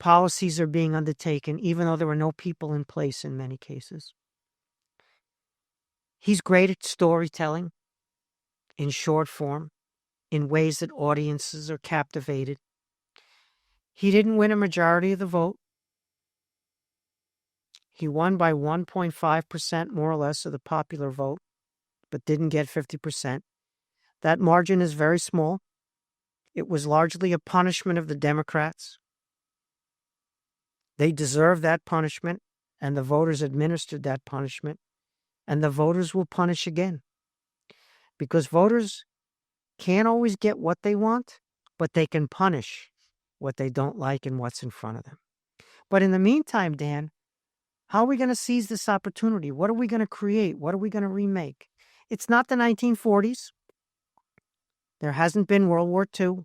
Policies are being undertaken, even though there are no people in place in many cases. He's great at storytelling in short form, in ways that audiences are captivated. He didn't win a majority of the vote. He won by 1.5% more or less of the popular vote, but didn't get 50%. That margin is very small. It was largely a punishment of the Democrats. They deserve that punishment, and the voters administered that punishment, and the voters will punish again. Because voters can't always get what they want, but they can punish what they don't like and what's in front of them. But in the meantime, Dan, how are we going to seize this opportunity? What are we going to create? What are we going to remake? It's not the 1940s. There hasn't been World War II.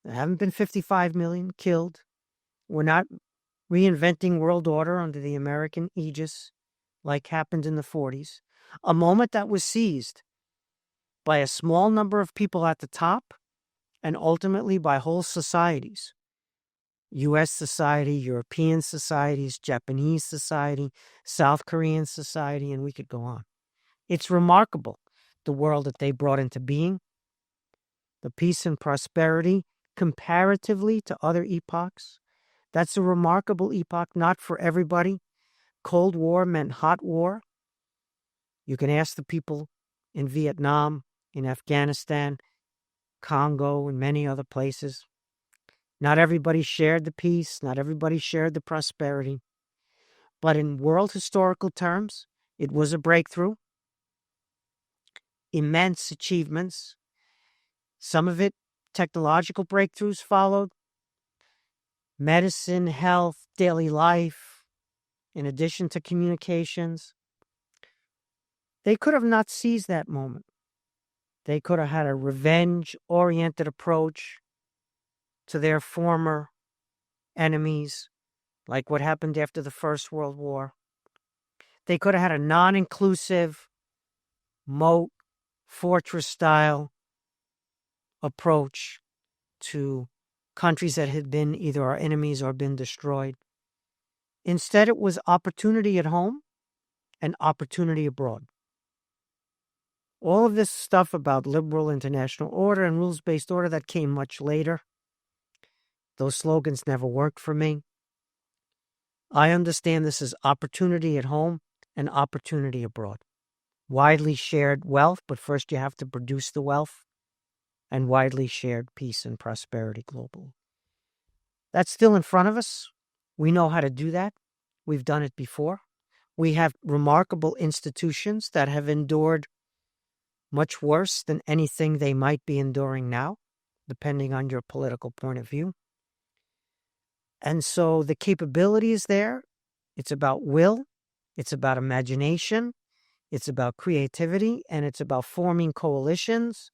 There haven't been 55 million killed. We're not reinventing world order under the American aegis like happened in the 40s. A moment that was seized by a small number of people at the top and ultimately by whole societies. U.S. society, European societies, Japanese society, South Korean society, and we could go on. It's remarkable, the world that they brought into being, the peace and prosperity comparatively to other epochs. That's a remarkable epoch, not for everybody. Cold War meant hot war. You can ask the people in Vietnam, in Afghanistan, Congo, and many other places. Not everybody shared the peace. Not everybody shared the prosperity. But in world historical terms, it was a breakthrough. Immense achievements. Some of it, technological breakthroughs followed. Medicine, health, daily life, in addition to communications. They could have not seized that moment. They could have had a revenge-oriented approach to their former enemies, like what happened after the First World War. They could have had a non-inclusive, moat, fortress-style approach to countries that had been either our enemies or been destroyed. Instead, it was opportunity at home and opportunity abroad. All of this stuff about liberal international order and rules-based order, that came much later. Those slogans never worked for me. I understand this as opportunity at home and opportunity abroad. Widely shared wealth, but first you have to produce the wealth, and widely shared peace and prosperity globally. That's still in front of us. We know how to do that. We've done it before. We have remarkable institutions that have endured much worse than anything they might be enduring now, depending on your political point of view. And so the capability is there. It's about will. It's about imagination. It's about creativity. And it's about forming coalitions,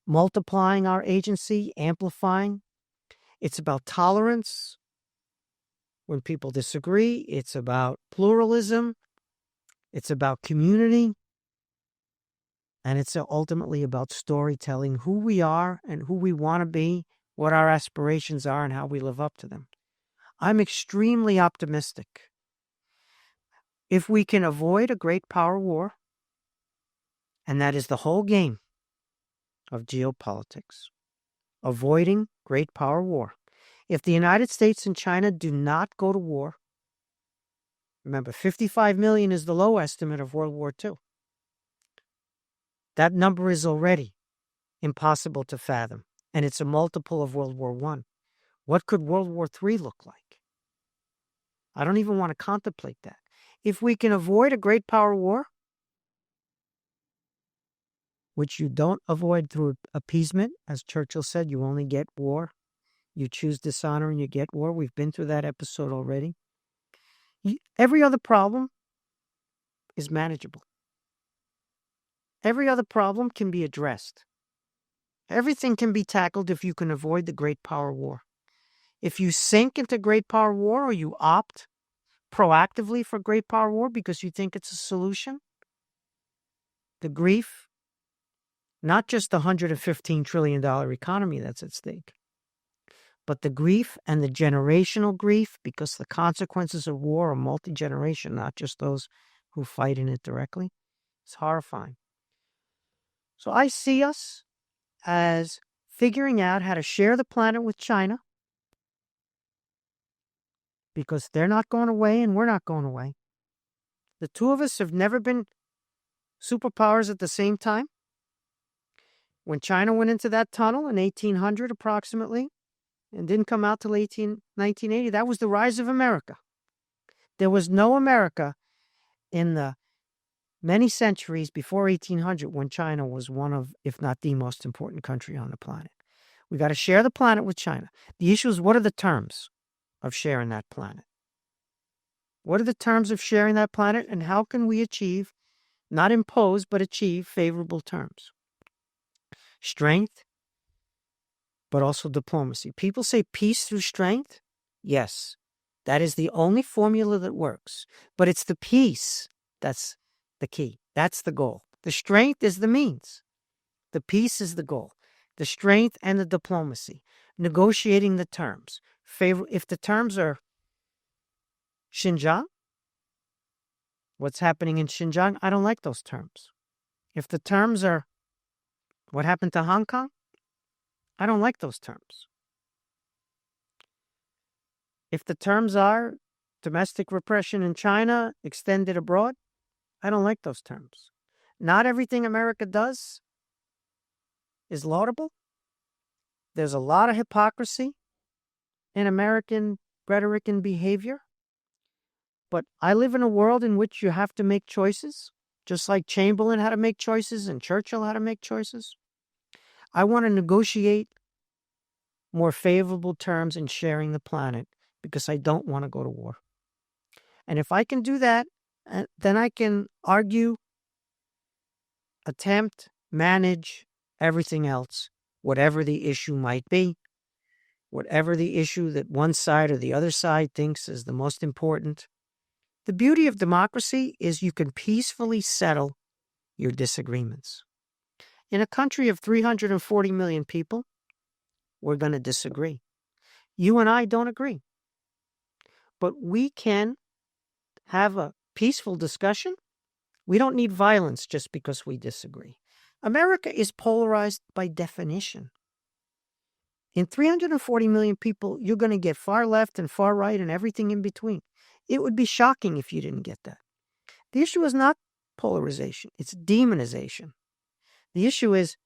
multiplying our agency, amplifying. It's about tolerance when people disagree. It's about pluralism. It's about community. And it's ultimately about storytelling, who we are and who we want to be, what our aspirations are, and how we live up to them. I'm extremely optimistic. If we can avoid a great power war, and that is the whole game of geopolitics, avoiding great power war. If the United States and China do not go to war, remember, 55 million is the low estimate of World War II. That number is already impossible to fathom, and it's a multiple of World War I. What could World War III look like? I don't even want to contemplate that. If we can avoid a great power war, which you don't avoid through appeasement, as Churchill said, you only get war. You choose dishonor and you get war. We've been through that episode already. Every other problem is manageable. Every other problem can be addressed. Everything can be tackled if you can avoid the great power war. If you sink into great power war or you opt proactively for great power war because you think it's a solution, the grief, not just the $115 trillion economy that's at stake, but the grief and the generational grief, because the consequences of war are multi-generation, not just those who fight in it directly. It's horrifying. So I see us as figuring out how to share the planet with China, because they're not going away and we're not going away. The two of us have never been superpowers at the same time. When China went into that tunnel in 1800 approximately and didn't come out till 1980, that was the rise of America. There was no America in the many centuries before 1800 when China was one of, if not the most important country on the planet. We got to share the planet with China. The issue is, what are the terms of sharing that planet? What are the terms of sharing that planet, and how can we achieve, not impose, but achieve favorable terms? Strength, but also diplomacy. People say peace through strength. Yes, that is the only formula that works. But it's the peace that's the key. That's the goal. The strength is the means. The peace is the goal. The strength and the diplomacy. Negotiating the terms. If the terms are Xinjiang, what's happening in Xinjiang, I don't like those terms. If the terms are what happened to Hong Kong, I don't like those terms. If the terms are domestic repression in China extended abroad, I don't like those terms. Not everything America does is laudable. There's a lot of hypocrisy in American rhetoric and behavior. But I live in a world in which you have to make choices, just like Chamberlain had to make choices and Churchill had to make choices. I want to negotiate more favorable terms in sharing the planet because I don't want to go to war. And if I can do that, then I can argue, attempt, manage everything else, whatever the issue might be, whatever the issue that one side or the other side thinks is the most important. The beauty of democracy is you can peacefully settle your disagreements. In a country of 340 million people, we're going to disagree. You and I don't agree. But we can have a peaceful discussion. We don't need violence just because we disagree. America is polarized by definition. In 340 million people, you're going to get far left and far right and everything in between. It would be shocking if you didn't get that. The issue is not polarization. It's demonization. The issue is,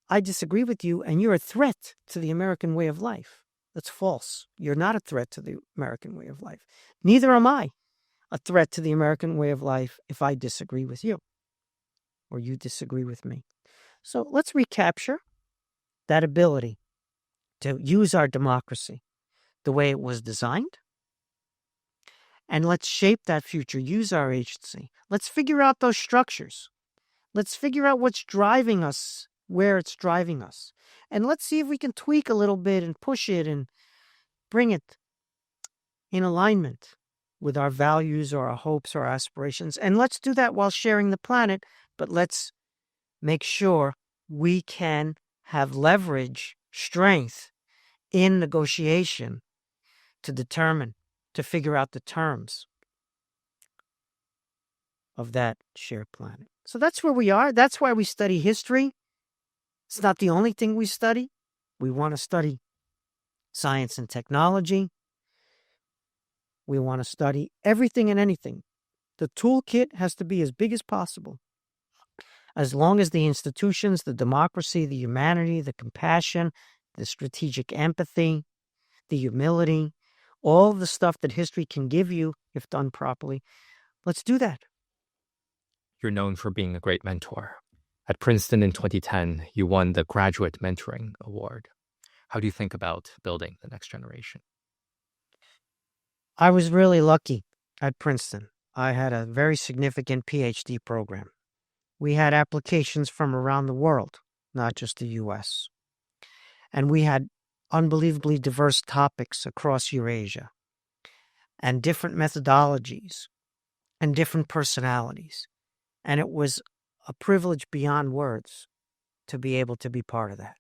I disagree with you and you're a threat to the American way of life. That's false. You're not a threat to the American way of life. Neither am I a threat to the American way of life if I disagree with you or you disagree with me. So let's recapture that ability to use our democracy the way it was designed. And let's shape that future, use our agency. Let's figure out those structures. Let's figure out what's driving us, where it's driving us. And let's see if we can tweak a little bit and push it and bring it in alignment with our values or our hopes or aspirations. And let's do that while sharing the planet, but let's make sure we can have leverage, strength in negotiation to determine, to figure out the terms of that shared planet. So that's where we are. That's why we study history. It's not the only thing we study. We want to study science and technology. We want to study everything and anything. The toolkit has to be as big as possible. As long as the institutions, the democracy, the humanity, the compassion, the strategic empathy, the humility, all the stuff that history can give you if done properly, let's do that. You're known for being a great mentor. At Princeton in 2010, you won the Graduate Mentoring Award. How do you think about building the next generation? I was really lucky at Princeton. I had a very significant PhD program. We had applications from around the world, not just the U.S. And we had unbelievably diverse topics across Eurasia and different methodologies and different personalities. And it was a privilege beyond words to be able to be part of that.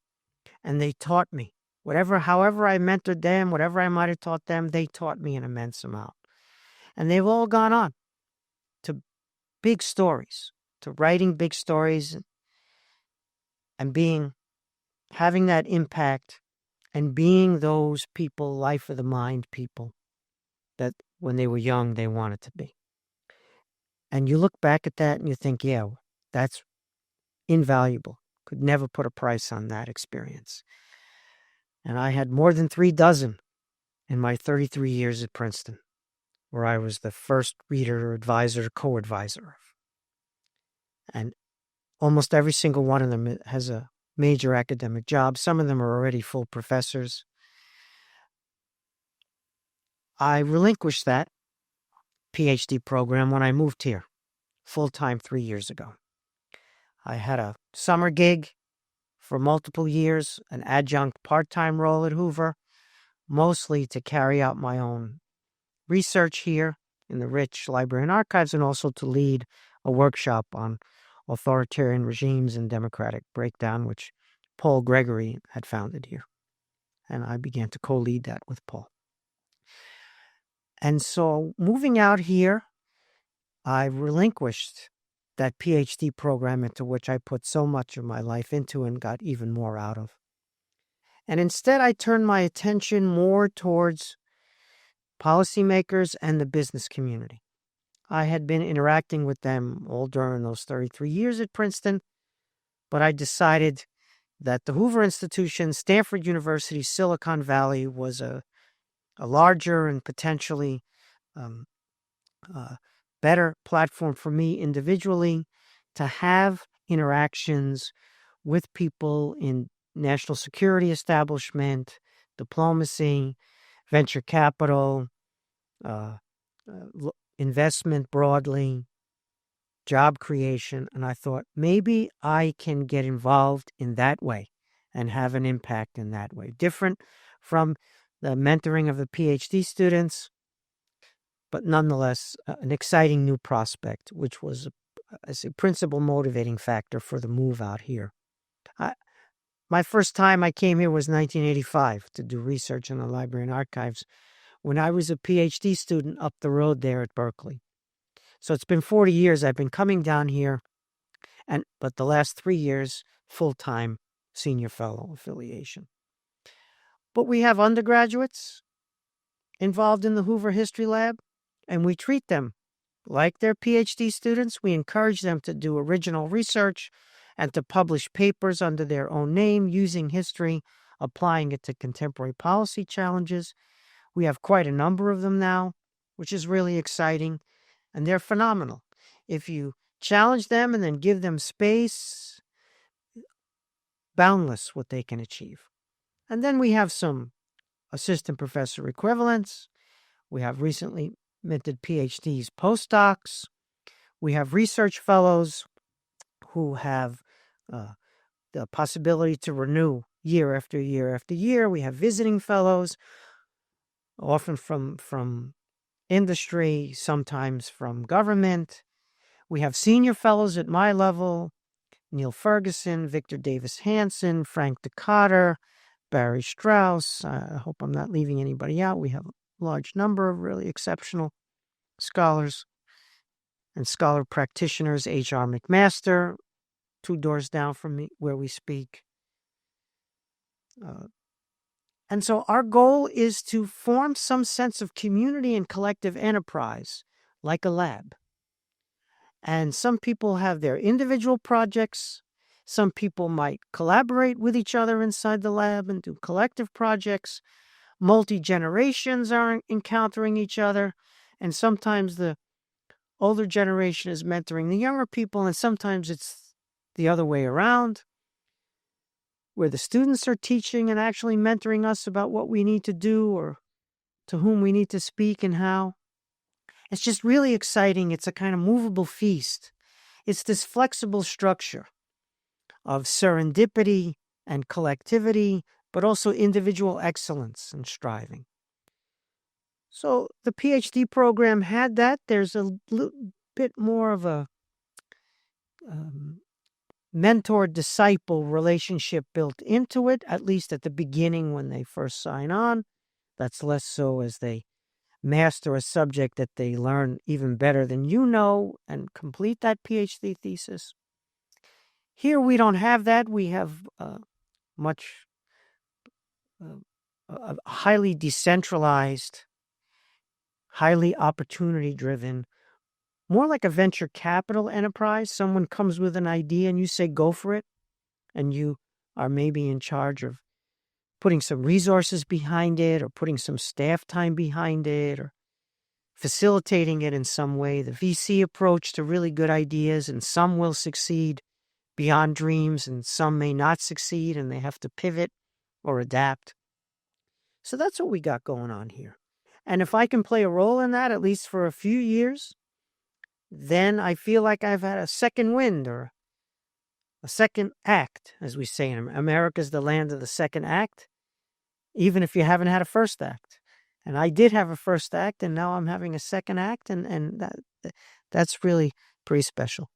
And they taught me, however I mentored them, whatever I might have taught them, they taught me an immense amount. And they've all gone on to big stories, to writing big stories and having that impact and being those people, life of the mind people that when they were young, they wanted to be. And you look back at that and you think, yeah, that's invaluable. Could never put a price on that experience. And I had more than 36 in my 33 years at Princeton, where I was the first reader, advisor, co-advisor. And almost every single one of them has a major academic job. Some of them are already full professors. I relinquished that PhD program when I moved here, full-time 3 years ago. I had a summer gig for multiple years, an adjunct part-time role at Hoover, mostly to carry out my own research here in the rich library and archives, and also to lead a workshop on authoritarian regimes and democratic breakdown, which Paul Gregory had founded here. And I began to co-lead that with Paul. And so moving out here, I relinquished that PhD program into which I put so much of my life into and got even more out of. And instead, I turned my attention more towards policymakers and the business community. I had been interacting with them all during those 33 years at Princeton, but I decided that the Hoover Institution, Stanford University, Silicon Valley was a larger and potentially better platform for me individually to have interactions with people in national security establishment, diplomacy, venture capital, investment broadly, job creation. And I thought maybe I can get involved in that way and have an impact in that way. Different from the mentoring of the PhD students, but nonetheless an exciting new prospect, which was a principal motivating factor for the move out here. My first time I came here was 1985 to do research in the library and archives when I was a PhD student up the road there at Berkeley. So it's been 40 years I've been coming down here, but the last 3 years, full-time senior fellow affiliation. But we have undergraduates involved in the Hoover History Lab, and we treat them like their PhD students. We encourage them to do original research and to publish papers under their own name using history applying it to contemporary policy challenges. We have quite a number of them now, which is really exciting, and they're phenomenal. If you challenge them and then give them space, boundless what they can achieve. And then we have some assistant professor equivalents. We have recently minted PhDs, postdocs. We have research fellows who have the possibility to renew year after year after year. We have visiting fellows, often from industry, sometimes from government. We have senior fellows at my level, Neil Ferguson, Victor Davis Hanson, Frank DeCotter, Barry Strauss. I hope I'm not leaving anybody out. We have a large number of really exceptional scholars and scholar practitioners. H.R. McMaster, 2 doors down from me where we speak. And so our goal is to form some sense of community and collective enterprise, like a lab. And some people have their individual projects. Some people might collaborate with each other inside the lab and do collective projects. Multi-generations are encountering each other. And sometimes the older generation is mentoring the younger people, and sometimes it's the other way around, where the students are teaching and actually mentoring us about what we need to do or to whom we need to speak and how. It's just really exciting. It's a kind of movable feast. It's this flexible structure of serendipity and collectivity, but also individual excellence and striving. So the PhD program had that. There's a little bit more of a mentor-disciple relationship built into it, at least at the beginning when they first sign on. That's less so as they master a subject that they learn even better than you know and complete that PhD thesis. Here we don't have that. We have much highly decentralized, highly opportunity-driven, more like a venture capital enterprise. Someone comes with an idea and you say, go for it. And you are maybe in charge of putting some resources behind it or putting some staff time behind it or facilitating it in some way. The VC approach to really good ideas, and some will succeed beyond dreams and some may not succeed and they have to pivot or adapt. So that's what we got going on here. And if I can play a role in that, at least for a few years, then I feel like I've had a second wind or a second act, as we say in America's the land of the second act, even if you haven't had a first act. And I did have a first act, and now I'm having a second act, and that's really pretty special.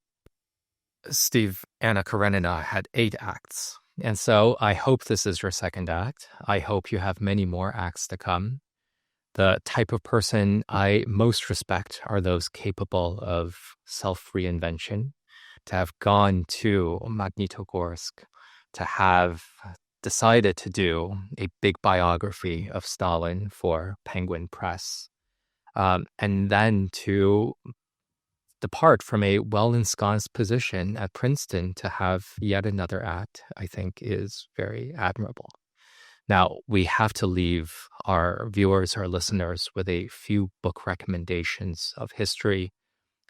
Steve, Anna Karenina had 8 acts. And so I hope this is your second act. I hope you have many more acts to come. The type of person I most respect are those capable of self-reinvention, to have gone to Magnitogorsk, to have decided to do a big biography of Stalin for Penguin Press, and then to depart from a well-ensconced position at Princeton to have yet another act, I think is very admirable. Now, we have to leave our viewers, our listeners, with a few book recommendations of history.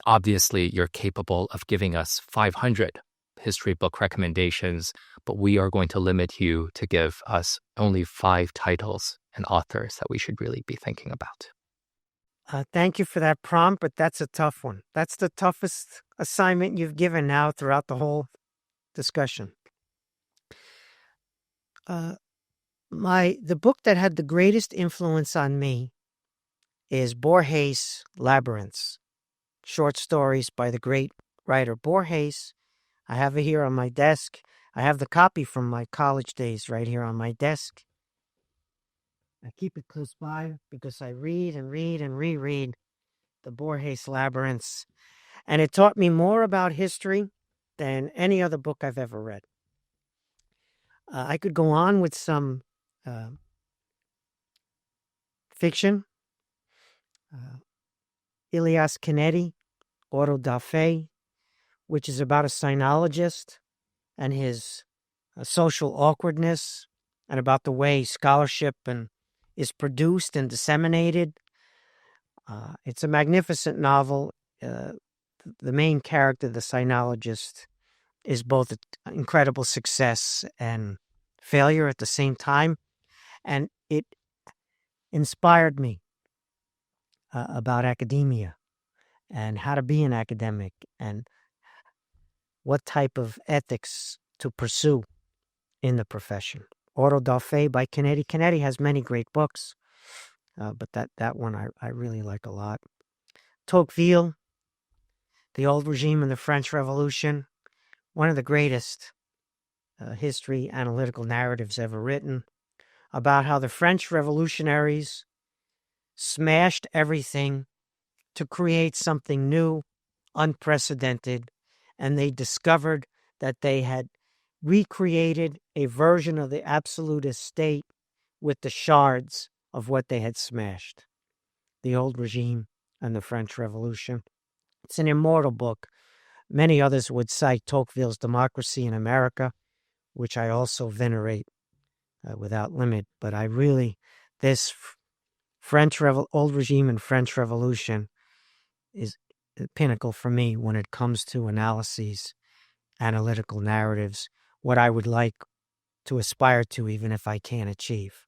Obviously, you're capable of giving us 500 history book recommendations, but we are going to limit you to give us only 5 titles and authors that we should really be thinking about. Thank you for that prompt, but that's a tough one. That's the toughest assignment you've given now throughout the whole discussion. The book that had the greatest influence on me is Borges' Labyrinths, short stories by the great writer Borges. I have it here on my desk. I have the copy from my college days right here on my desk. I keep it close by because I read and read and reread the Borges Labyrinths, and it taught me more about history than any other book I've ever read. I could go on with some fiction. Ilias Canetti, Auto da Fe, which is about a sinologist and his social awkwardness and about the way scholarship is produced and disseminated. It's a magnificent novel. The main character, the sinologist, is both an incredible success and failure at the same time. And it inspired me about academia and how to be an academic and what type of ethics to pursue in the profession. Auto da Fe by Kennedy. Kennedy has many great books, but that one I really like a lot. Tocqueville, The Old Regime and the French Revolution, one of the greatest history analytical narratives ever written, about how the French revolutionaries smashed everything to create something new, unprecedented, and they discovered that they had recreated a version of the absolutist state with the shards of what they had smashed. The Old Regime and the French Revolution. It's an immortal book. Many others would cite Tocqueville's Democracy in America, which I also venerate without limit. But I really, this Old Regime and French Revolution is the pinnacle for me when it comes to analyses, analytical narratives, what I would like to aspire to, even if I can't achieve.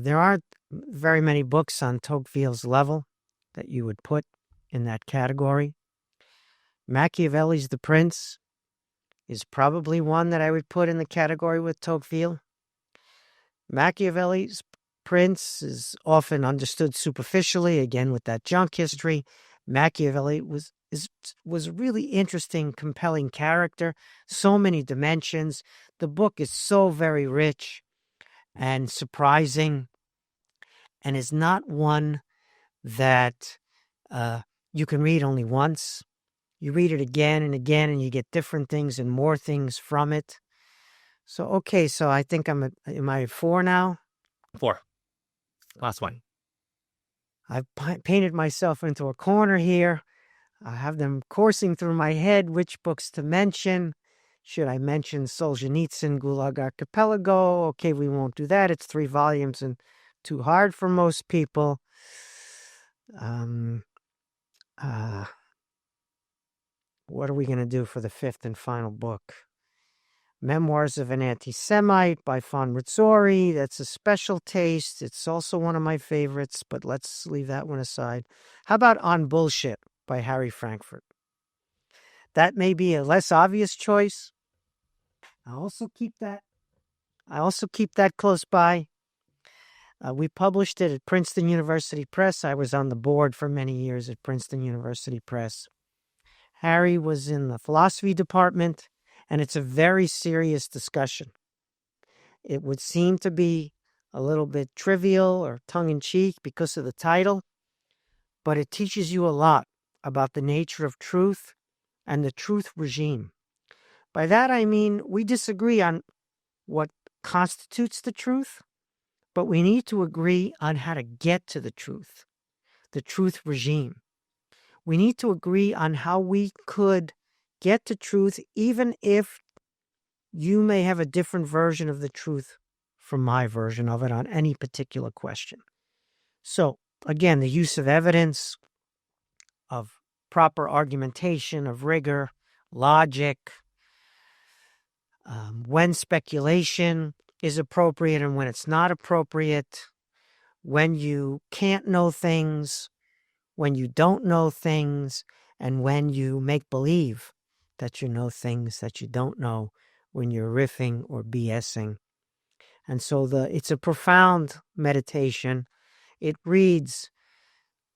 There aren't very many books on Tocqueville's level that you would put in that category. Machiavelli's The Prince is probably one that I would put in the category with Tocqueville. Machiavelli's Prince is often understood superficially, again with that junk history. Machiavelli was a really interesting, compelling character, so many dimensions. The book is so very rich and surprising, and is not one that you can read only once. You read it again and again, and you get different things and more things from it. So I think am I at 4 now? 4. Last one. I've painted myself into a corner here. I have them coursing through my head which books to mention. Should I mention Solzhenitsyn, Gulag Archipelago? Okay, we won't do that. It's 3 volumes and too hard for most people. What are we going to do for the 5th and final book? Memoirs of an Anti-Semite by von Rizzori. That's a special taste. It's also one of my favorites, but let's leave that one aside. How about On Bullshit by Harry Frankfurt? That may be a less obvious choice. I also keep that close by. We published it at Princeton University Press. I was on the board for many years at Princeton University Press. Harry was in the philosophy department, and it's a very serious discussion. It would seem to be a little bit trivial or tongue-in-cheek because of the title, but it teaches you a lot about the nature of truth and the truth regime. By that I mean we disagree on what constitutes the truth, but we need to agree on how to get to the truth regime. We need to agree on how we could get to truth, even if you may have a different version of the truth from my version of it on any particular question. So, again, the use of evidence, of proper argumentation, of rigor, logic, when speculation is appropriate and when it's not appropriate, when you can't know things, when you don't know things, and when you make believe that you know things that you don't know, when you're riffing or BSing. And so it's a profound meditation. It reads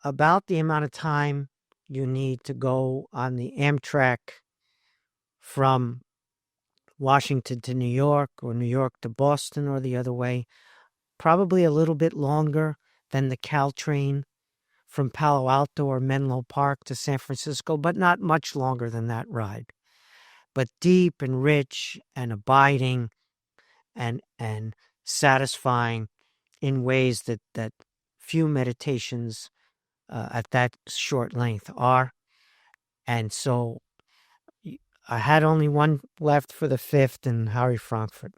about the amount of time you need to go on the Amtrak from Washington to New York, or New York to Boston, or the other way. Probably a little bit longer than the Caltrain from Palo Alto or Menlo Park to San Francisco, but not much longer than that ride. But deep and rich and abiding and satisfying in ways that few meditations at that short length are. And so I had only one left for the 5th, and Harry Frankfurt.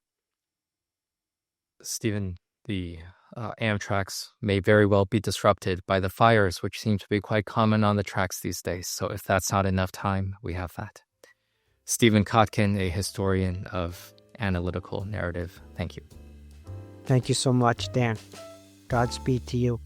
Stephen, the Amtrak's may very well be disrupted by the fires, which seem to be quite common on the tracks these days. So if that's not enough time, we have that. Stephen Kotkin, a historian of analytical narrative. Thank you. Thank you so much, Dan. Godspeed to you.